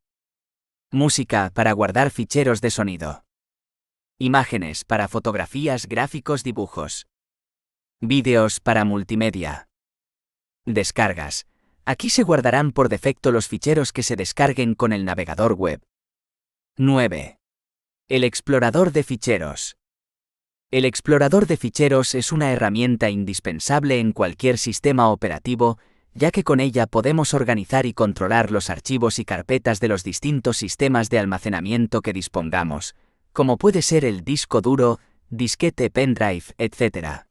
Música, para guardar ficheros de sonido. Imágenes, para fotografías, gráficos, dibujos. Vídeos, para multimedia. Descargas. Aquí se guardarán por defecto los ficheros que se descarguen con el navegador web. 9. El explorador de ficheros. El explorador de ficheros es una herramienta indispensable en cualquier sistema operativo, ya que con ella podemos organizar y controlar los archivos y carpetas de los distintos sistemas de almacenamiento que dispongamos, como puede ser el disco duro, disquete, pendrive, etc.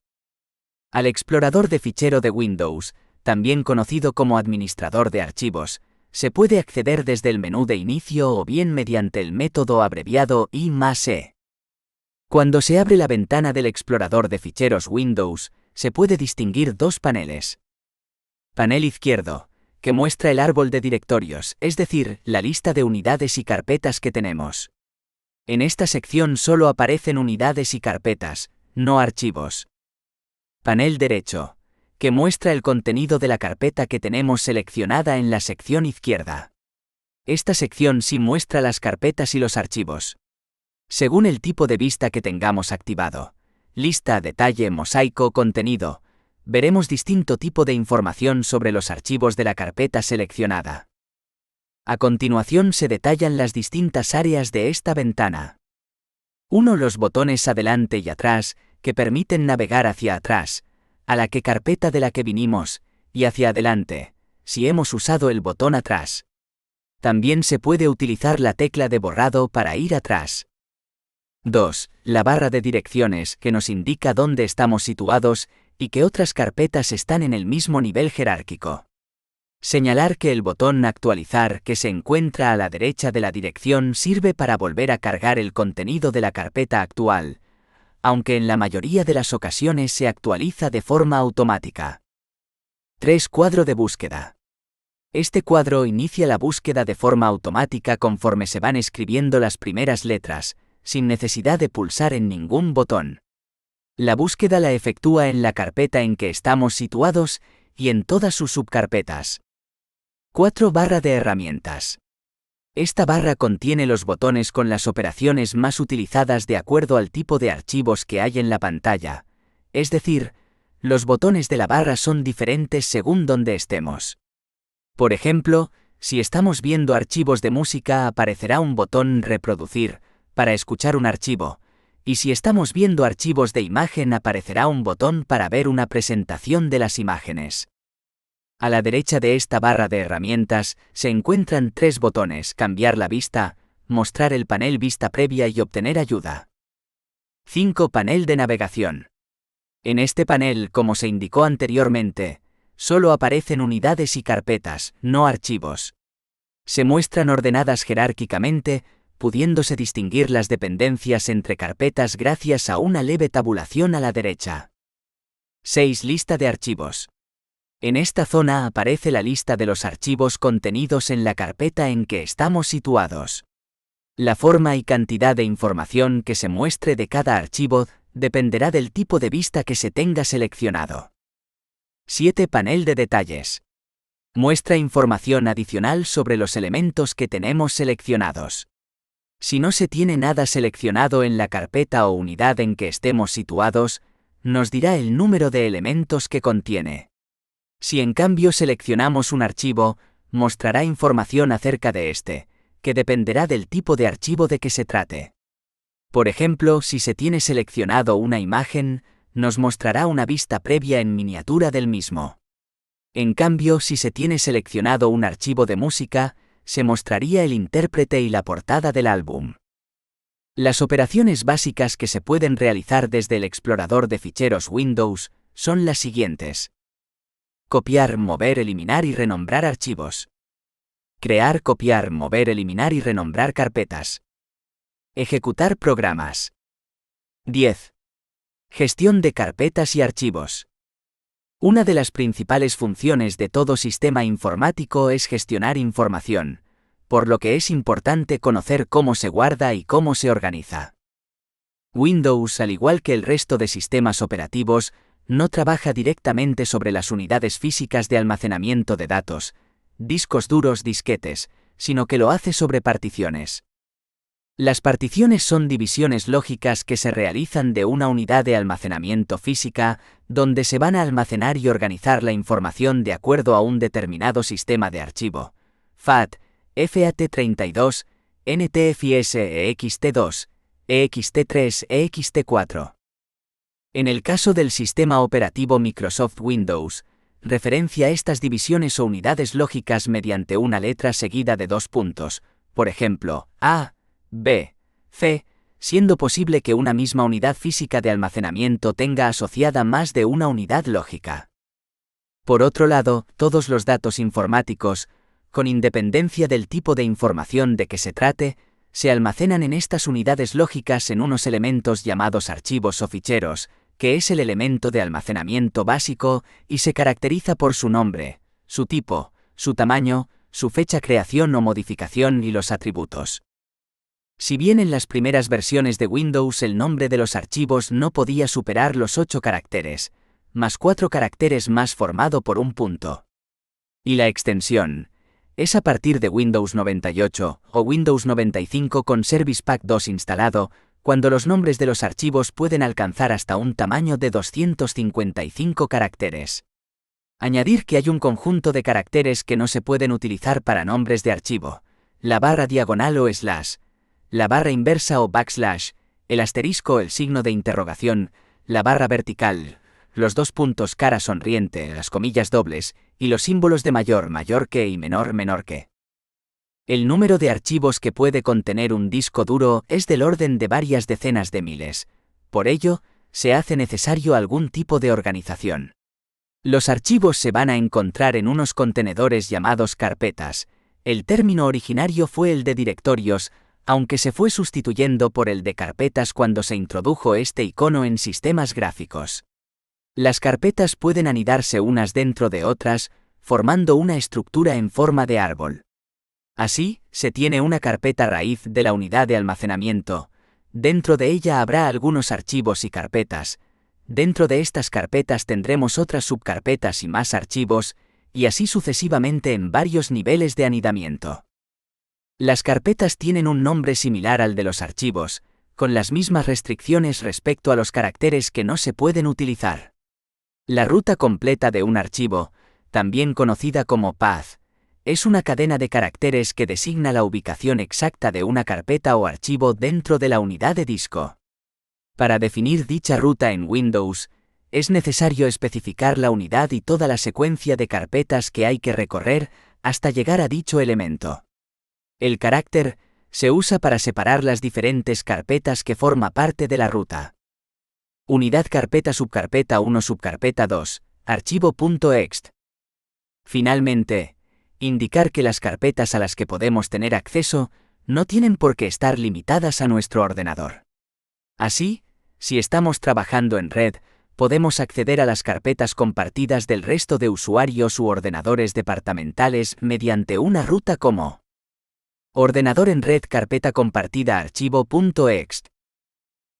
Al explorador de fichero de Windows, también conocido como administrador de archivos, se puede acceder desde el menú de inicio o bien mediante el método abreviado I+E. Cuando se abre la ventana del explorador de ficheros Windows, se puede distinguir dos paneles. Panel izquierdo, que muestra el árbol de directorios, es decir, la lista de unidades y carpetas que tenemos. En esta sección solo aparecen unidades y carpetas, no archivos. Panel derecho, que muestra el contenido de la carpeta que tenemos seleccionada en la sección izquierda. Esta sección sí muestra las carpetas y los archivos. Según el tipo de vista que tengamos activado, lista, detalle, mosaico, contenido, veremos distinto tipo de información sobre los archivos de la carpeta seleccionada. A continuación se detallan las distintas áreas de esta ventana. 1. Los botones adelante y atrás, que permiten navegar hacia atrás, a la que carpeta de la que vinimos, y hacia adelante, si hemos usado el botón atrás. También se puede utilizar la tecla de borrado para ir atrás. 2. La barra de direcciones, que nos indica dónde estamos situados y que otras carpetas están en el mismo nivel jerárquico. Señalar que el botón Actualizar, que se encuentra a la derecha de la dirección, sirve para volver a cargar el contenido de la carpeta actual, aunque en la mayoría de las ocasiones se actualiza de forma automática. 3. Cuadro de búsqueda. Este cuadro inicia la búsqueda de forma automática conforme se van escribiendo las primeras letras, sin necesidad de pulsar en ningún botón. La búsqueda la efectúa en la carpeta en que estamos situados y en todas sus subcarpetas. 4. Barra de herramientas. Esta barra contiene los botones con las operaciones más utilizadas de acuerdo al tipo de archivos que hay en la pantalla, es decir, los botones de la barra son diferentes según donde estemos. Por ejemplo, si estamos viendo archivos de música aparecerá un botón Reproducir, para escuchar un archivo, y si estamos viendo archivos de imagen aparecerá un botón para ver una presentación de las imágenes. A la derecha de esta barra de herramientas se encuentran 3 botones: cambiar la vista, mostrar el panel vista previa y obtener ayuda. 5. Panel de navegación. En este panel, como se indicó anteriormente, solo aparecen unidades y carpetas, no archivos. Se muestran ordenadas jerárquicamente, pudiéndose distinguir las dependencias entre carpetas gracias a una leve tabulación a la derecha. 6. Lista de archivos. En esta zona aparece la lista de los archivos contenidos en la carpeta en que estamos situados. La forma y cantidad de información que se muestre de cada archivo dependerá del tipo de vista que se tenga seleccionado. 7. Panel de detalles. Muestra información adicional sobre los elementos que tenemos seleccionados. Si no se tiene nada seleccionado en la carpeta o unidad en que estemos situados, nos dirá el número de elementos que contiene. Si en cambio seleccionamos un archivo, mostrará información acerca de este, que dependerá del tipo de archivo de que se trate. Por ejemplo, si se tiene seleccionado una imagen, nos mostrará una vista previa en miniatura del mismo. En cambio, si se tiene seleccionado un archivo de música, se mostraría el intérprete y la portada del álbum. Las operaciones básicas que se pueden realizar desde el explorador de ficheros Windows son las siguientes. Copiar, mover, eliminar y renombrar archivos. Crear, copiar, mover, eliminar y renombrar carpetas. Ejecutar programas. 10. Gestión de carpetas y archivos. Una de las principales funciones de todo sistema informático es gestionar información, por lo que es importante conocer cómo se guarda y cómo se organiza. Windows, al igual que el resto de sistemas operativos, no trabaja directamente sobre las unidades físicas de almacenamiento de datos, discos duros, disquetes, sino que lo hace sobre particiones. Las particiones son divisiones lógicas que se realizan de una unidad de almacenamiento física, donde se van a almacenar y organizar la información de acuerdo a un determinado sistema de archivo. FAT, FAT32, NTFS, EXT2, EXT3, EXT4. En el caso del sistema operativo Microsoft Windows, referencia estas divisiones o unidades lógicas mediante una letra seguida de 2 puntos, por ejemplo, A, B, C, siendo posible que una misma unidad física de almacenamiento tenga asociada más de una unidad lógica. Por otro lado, todos los datos informáticos, con independencia del tipo de información de que se trate, se almacenan en estas unidades lógicas en unos elementos llamados archivos o ficheros, que es el elemento de almacenamiento básico y se caracteriza por su nombre, su tipo, su tamaño, su fecha creación o modificación y los atributos. Si bien en las primeras versiones de Windows el nombre de los archivos no podía superar los 8 caracteres, más 4 caracteres más formado por un punto. Y la extensión es a partir de Windows 98 o Windows 95 con Service Pack 2 instalado, cuando los nombres de los archivos pueden alcanzar hasta un tamaño de 255 caracteres. Añadir que hay un conjunto de caracteres que no se pueden utilizar para nombres de archivo, la barra diagonal o slash, la barra inversa o backslash, el asterisco o el signo de interrogación, la barra vertical, los 2 puntos cara sonriente, las comillas dobles, y los símbolos de mayor que y menor que. El número de archivos que puede contener un disco duro es del orden de varias decenas de miles. Por ello, se hace necesario algún tipo de organización. Los archivos se van a encontrar en unos contenedores llamados carpetas. El término originario fue el de directorios, aunque se fue sustituyendo por el de carpetas cuando se introdujo este icono en sistemas gráficos. Las carpetas pueden anidarse unas dentro de otras, formando una estructura en forma de árbol. Así, se tiene una carpeta raíz de la unidad de almacenamiento. Dentro de ella habrá algunos archivos y carpetas. Dentro de estas carpetas tendremos otras subcarpetas y más archivos, y así sucesivamente en varios niveles de anidamiento. Las carpetas tienen un nombre similar al de los archivos, con las mismas restricciones respecto a los caracteres que no se pueden utilizar. La ruta completa de un archivo, también conocida como path, es una cadena de caracteres que designa la ubicación exacta de una carpeta o archivo dentro de la unidad de disco. Para definir dicha ruta en Windows, es necesario especificar la unidad y toda la secuencia de carpetas que hay que recorrer hasta llegar a dicho elemento. El carácter se usa para separar las diferentes carpetas que forma parte de la ruta. Unidad carpeta subcarpeta 1 subcarpeta 2, archivo.ext. Finalmente, indicar que las carpetas a las que podemos tener acceso no tienen por qué estar limitadas a nuestro ordenador. Así, si estamos trabajando en red, podemos acceder a las carpetas compartidas del resto de usuarios u ordenadores departamentales mediante una ruta como ordenador en red carpeta compartida archivo.ext.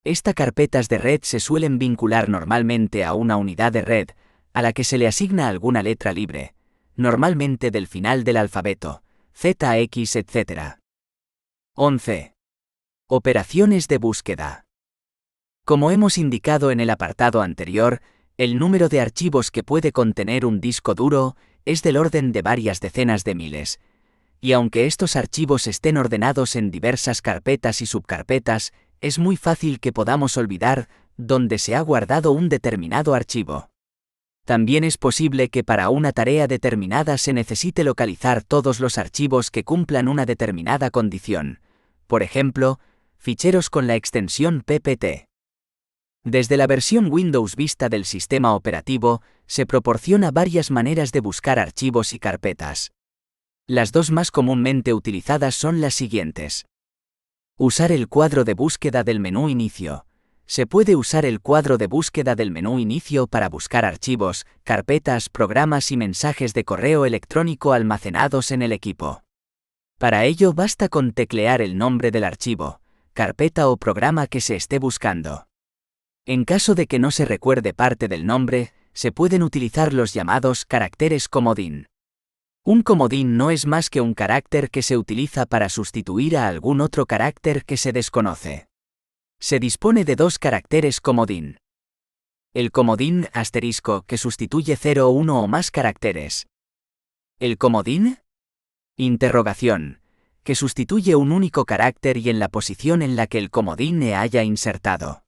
Estas carpetas de red se suelen vincular normalmente a una unidad de red, a la que se le asigna alguna letra libre, normalmente del final del alfabeto, Z, X, etc. 11. Operaciones de búsqueda. Como hemos indicado en el apartado anterior, el número de archivos que puede contener un disco duro es del orden de varias decenas de miles, y aunque estos archivos estén ordenados en diversas carpetas y subcarpetas, es muy fácil que podamos olvidar dónde se ha guardado un determinado archivo. También es posible que para una tarea determinada se necesite localizar todos los archivos que cumplan una determinada condición. Por ejemplo, Ficheros con la extensión PPT. Desde la versión Windows Vista del sistema operativo, se proporciona varias maneras de buscar archivos y carpetas. Las dos más comúnmente utilizadas son las siguientes. Usar el cuadro de búsqueda del menú Inicio. Se puede usar el cuadro de búsqueda del menú Inicio para buscar archivos, carpetas, programas y mensajes de correo electrónico almacenados en el equipo. Para ello basta con teclear el nombre del archivo, carpeta o programa que se esté buscando. En caso de que no se recuerde parte del nombre, se pueden utilizar los llamados caracteres comodín. Un comodín no es más que un carácter que se utiliza para sustituir a algún otro carácter que se desconoce. Se dispone de dos caracteres comodín. El comodín asterisco, que sustituye 0, 1 o más caracteres. El comodín interrogación, que sustituye un único carácter y en la posición en la que el comodín se haya insertado.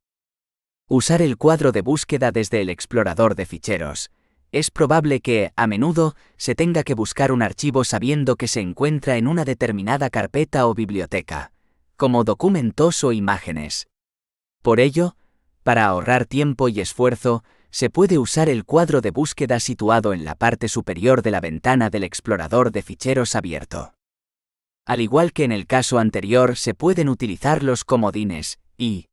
Usar el cuadro de búsqueda desde el explorador de ficheros. Es probable que, a menudo, se tenga que buscar un archivo sabiendo que se encuentra en una determinada carpeta o biblioteca, como documentos o imágenes. Por ello, para ahorrar tiempo y esfuerzo, se puede usar el cuadro de búsqueda situado en la parte superior de la ventana del explorador de ficheros abierto. Al igual que en el caso anterior, se pueden utilizar los comodines y,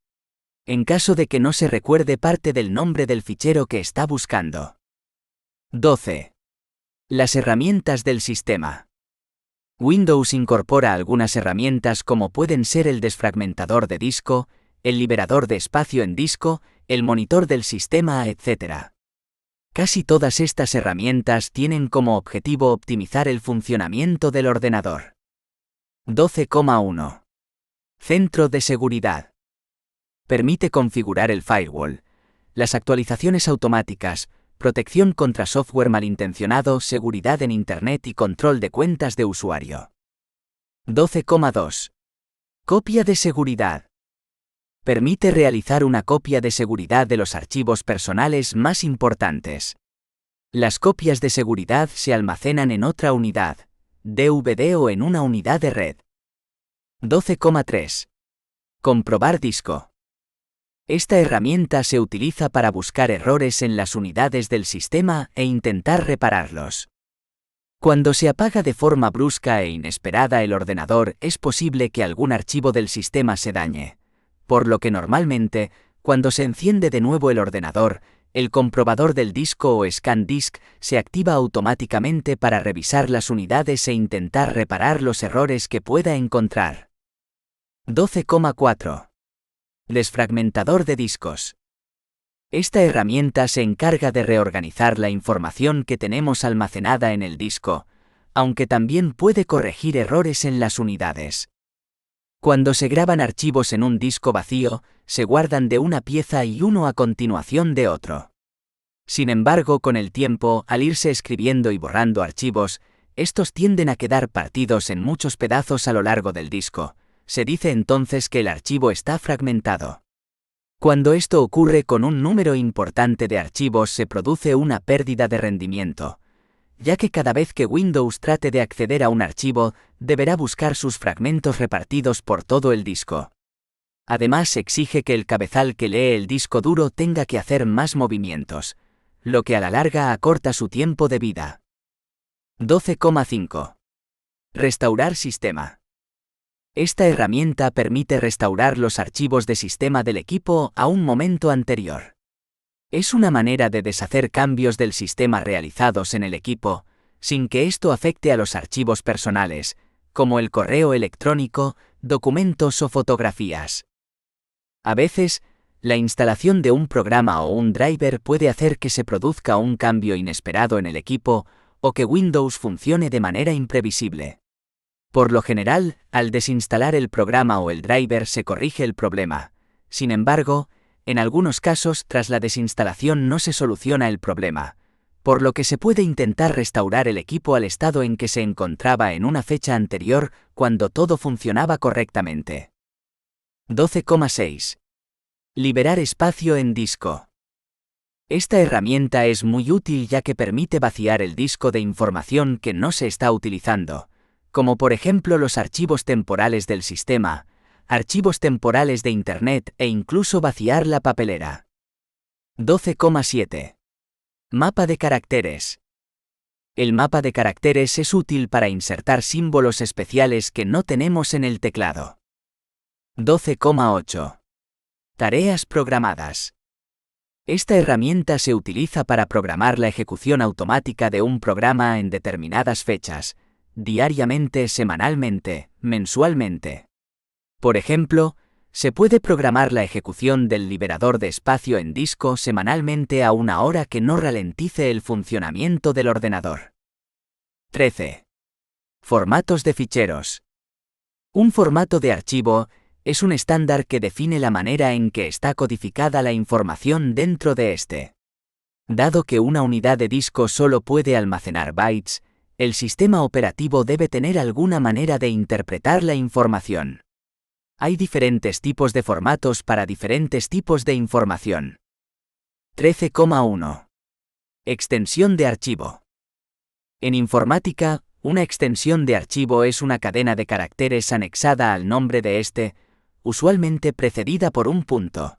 en caso de que no se recuerde parte del nombre del fichero que está buscando. 12. Las herramientas del sistema. Windows incorpora algunas herramientas como pueden ser el desfragmentador de disco, el liberador de espacio en disco, el monitor del sistema, etc. Casi todas estas herramientas tienen como objetivo optimizar el funcionamiento del ordenador. 12,1. Centro de seguridad. Permite configurar el firewall, las actualizaciones automáticas, protección contra software malintencionado, seguridad en Internet y control de cuentas de usuario. 12,2. Copia de seguridad. Permite realizar una copia de seguridad de los archivos personales más importantes. Las copias de seguridad se almacenan en otra unidad, DVD o en una unidad de red. 12,3. Comprobar disco. Esta herramienta se utiliza para buscar errores en las unidades del sistema e intentar repararlos. Cuando se apaga de forma brusca e inesperada el ordenador, es posible que algún archivo del sistema se dañe, por lo que normalmente, cuando se enciende de nuevo el ordenador, el comprobador del disco o scan disk se activa automáticamente para revisar las unidades e intentar reparar los errores que pueda encontrar. 12,4. Desfragmentador de discos. Esta herramienta se encarga de reorganizar la información que tenemos almacenada en el disco, aunque también puede corregir errores en las unidades. Cuando se graban archivos en un disco vacío, se guardan de una pieza y uno a continuación de otro. Sin embargo, con el tiempo, al irse escribiendo y borrando archivos, estos tienden a quedar partidos en muchos pedazos a lo largo del disco. Se dice entonces que el archivo está fragmentado. Cuando esto ocurre con un número importante de archivos se produce una pérdida de rendimiento, ya que cada vez que Windows trate de acceder a un archivo, deberá buscar sus fragmentos repartidos por todo el disco. Además, exige que el cabezal que lee el disco duro tenga que hacer más movimientos, lo que a la larga acorta su tiempo de vida. 12,5. Restaurar sistema. Esta herramienta permite restaurar los archivos de sistema del equipo a un momento anterior. Es una manera de deshacer cambios del sistema realizados en el equipo, sin que esto afecte a los archivos personales, como el correo electrónico, documentos o fotografías. A veces, la instalación de un programa o un driver puede hacer que se produzca un cambio inesperado en el equipo o que Windows funcione de manera imprevisible. Por lo general, al desinstalar el programa o el driver se corrige el problema. Sin embargo, en algunos casos tras la desinstalación no se soluciona el problema, por lo que se puede intentar restaurar el equipo al estado en que se encontraba en una fecha anterior cuando todo funcionaba correctamente. 12,6. Liberar espacio en disco. Esta herramienta es muy útil ya que permite vaciar el disco de información que no se está utilizando, como por ejemplo los archivos temporales del sistema, archivos temporales de Internet e incluso vaciar la papelera. 12,7. Mapa de caracteres. El mapa de caracteres es útil para insertar símbolos especiales que no tenemos en el teclado. 12,8. Tareas programadas. Esta herramienta se utiliza para programar la ejecución automática de un programa en determinadas fechas, diariamente, semanalmente, mensualmente. Por ejemplo, se puede programar la ejecución del liberador de espacio en disco semanalmente a una hora que no ralentice el funcionamiento del ordenador. 13. Formatos de ficheros. Un formato de archivo es un estándar que define la manera en que está codificada la información dentro de este. Dado que una unidad de disco solo puede almacenar bytes, el sistema operativo debe tener alguna manera de interpretar la información. Hay diferentes tipos de formatos para diferentes tipos de información. 13,1. Extensión de archivo. En informática, una extensión de archivo es una cadena de caracteres anexada al nombre de este, usualmente precedida por un punto.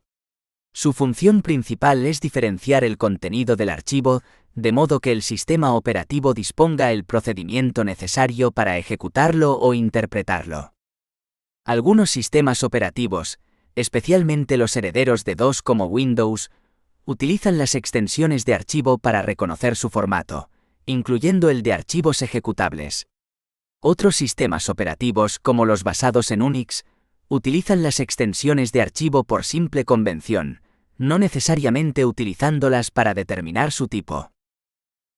Su función principal es diferenciar el contenido del archivo, de modo que el sistema operativo disponga el procedimiento necesario para ejecutarlo o interpretarlo. Algunos sistemas operativos, especialmente los herederos de DOS como Windows, utilizan las extensiones de archivo para reconocer su formato, incluyendo el de archivos ejecutables. Otros sistemas operativos, como los basados en Unix, utilizan las extensiones de archivo por simple convención, no necesariamente utilizándolas para determinar su tipo.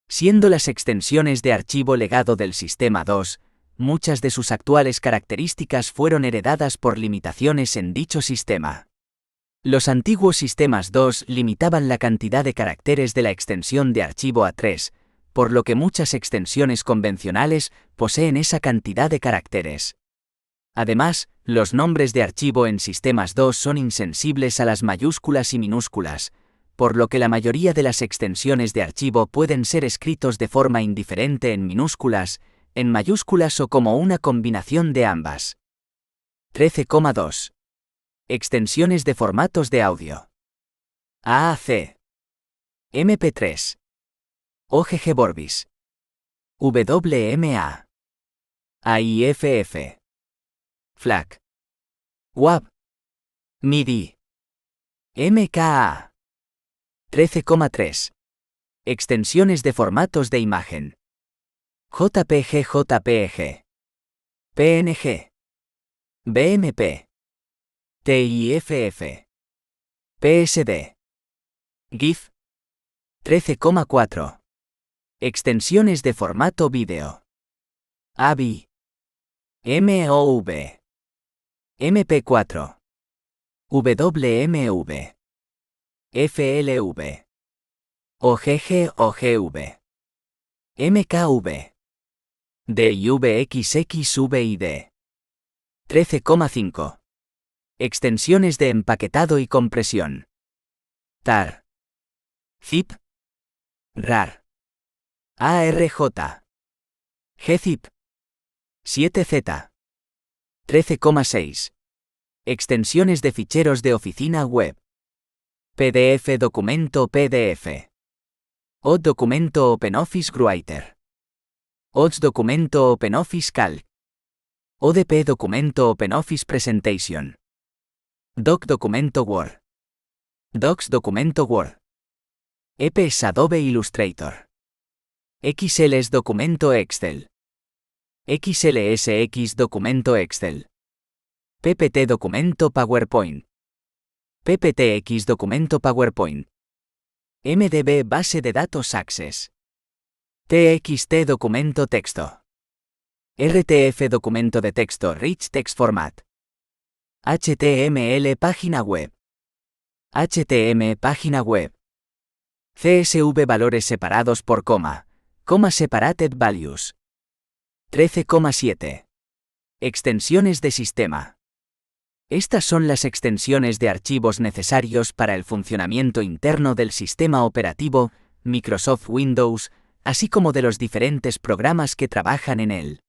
Siendo las extensiones de archivo legado del sistema DOS, muchas de sus actuales características fueron heredadas por limitaciones en dicho sistema. Los antiguos sistemas DOS limitaban la cantidad de caracteres de la extensión de archivo a 3, por lo que muchas extensiones convencionales poseen esa cantidad de caracteres. Además, los nombres de archivo en sistemas DOS son insensibles a las mayúsculas y minúsculas, por lo que la mayoría de las extensiones de archivo pueden ser escritos de forma indiferente en minúsculas, en mayúsculas o como una combinación de ambas. 13,2. Extensiones de formatos de audio. AAC. MP3. OGG Vorbis. WMA. AIFF. FLAC. WAV. MIDI. MKA. 13,3. Extensiones de formatos de imagen. JPG, PNG. BMP. TIFF. PSD. GIF. 13,4. Extensiones de formato vídeo. AVI. MOV. MP4. WMV. FLV. OGV. MKV. DVXXVID. 13,5. Extensiones de empaquetado y compresión. TAR. ZIP. RAR. ARJ. GZIP. 7Z. 13,6. Extensiones de ficheros de oficina web. PDF documento PDF. OD documento OpenOffice Writer. ODS documento OpenOffice Calc. ODP documento OpenOffice Presentation. Doc documento Word. Docs documento Word. EPS Adobe Illustrator. XLS documento Excel. XLSX documento Excel. PPT documento PowerPoint. PPTX documento PowerPoint. MDB base de datos Access. TXT documento texto. RTF documento de texto Rich Text Format. HTML página web. HTML página web. CSV valores separados por coma separated values. 13,7. Extensiones de sistema. Estas son las extensiones de archivos necesarios para el funcionamiento interno del sistema operativo Microsoft Windows, así como de los diferentes programas que trabajan en él.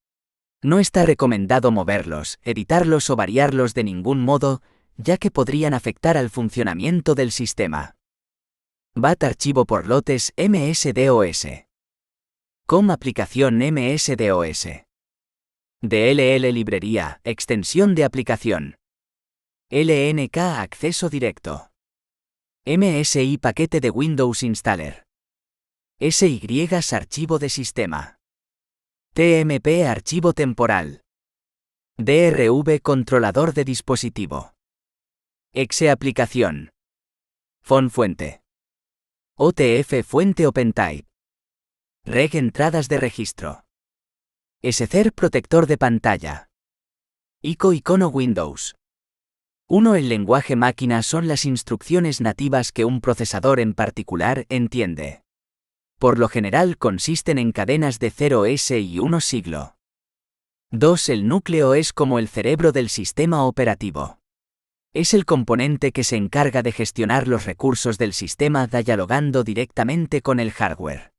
No está recomendado moverlos, editarlos o variarlos de ningún modo, ya que podrían afectar al funcionamiento del sistema. BAT archivo por lotes MSDOS. COM aplicación MSDOS. DLL librería, extensión de aplicación. LNK acceso directo. MSI paquete de Windows Installer. SYS archivo de sistema. TMP archivo temporal. DRV controlador de dispositivo. EXE aplicación. FON fuente. OTF fuente OpenType. Reg entradas de registro. SCER protector de pantalla. Icono Windows. 1. El lenguaje máquina son las instrucciones nativas que un procesador en particular entiende. Por lo general consisten en cadenas de 0S y 1 siglo. 2. El núcleo es como el cerebro del sistema operativo. Es el componente que se encarga de gestionar los recursos del sistema dialogando directamente con el hardware.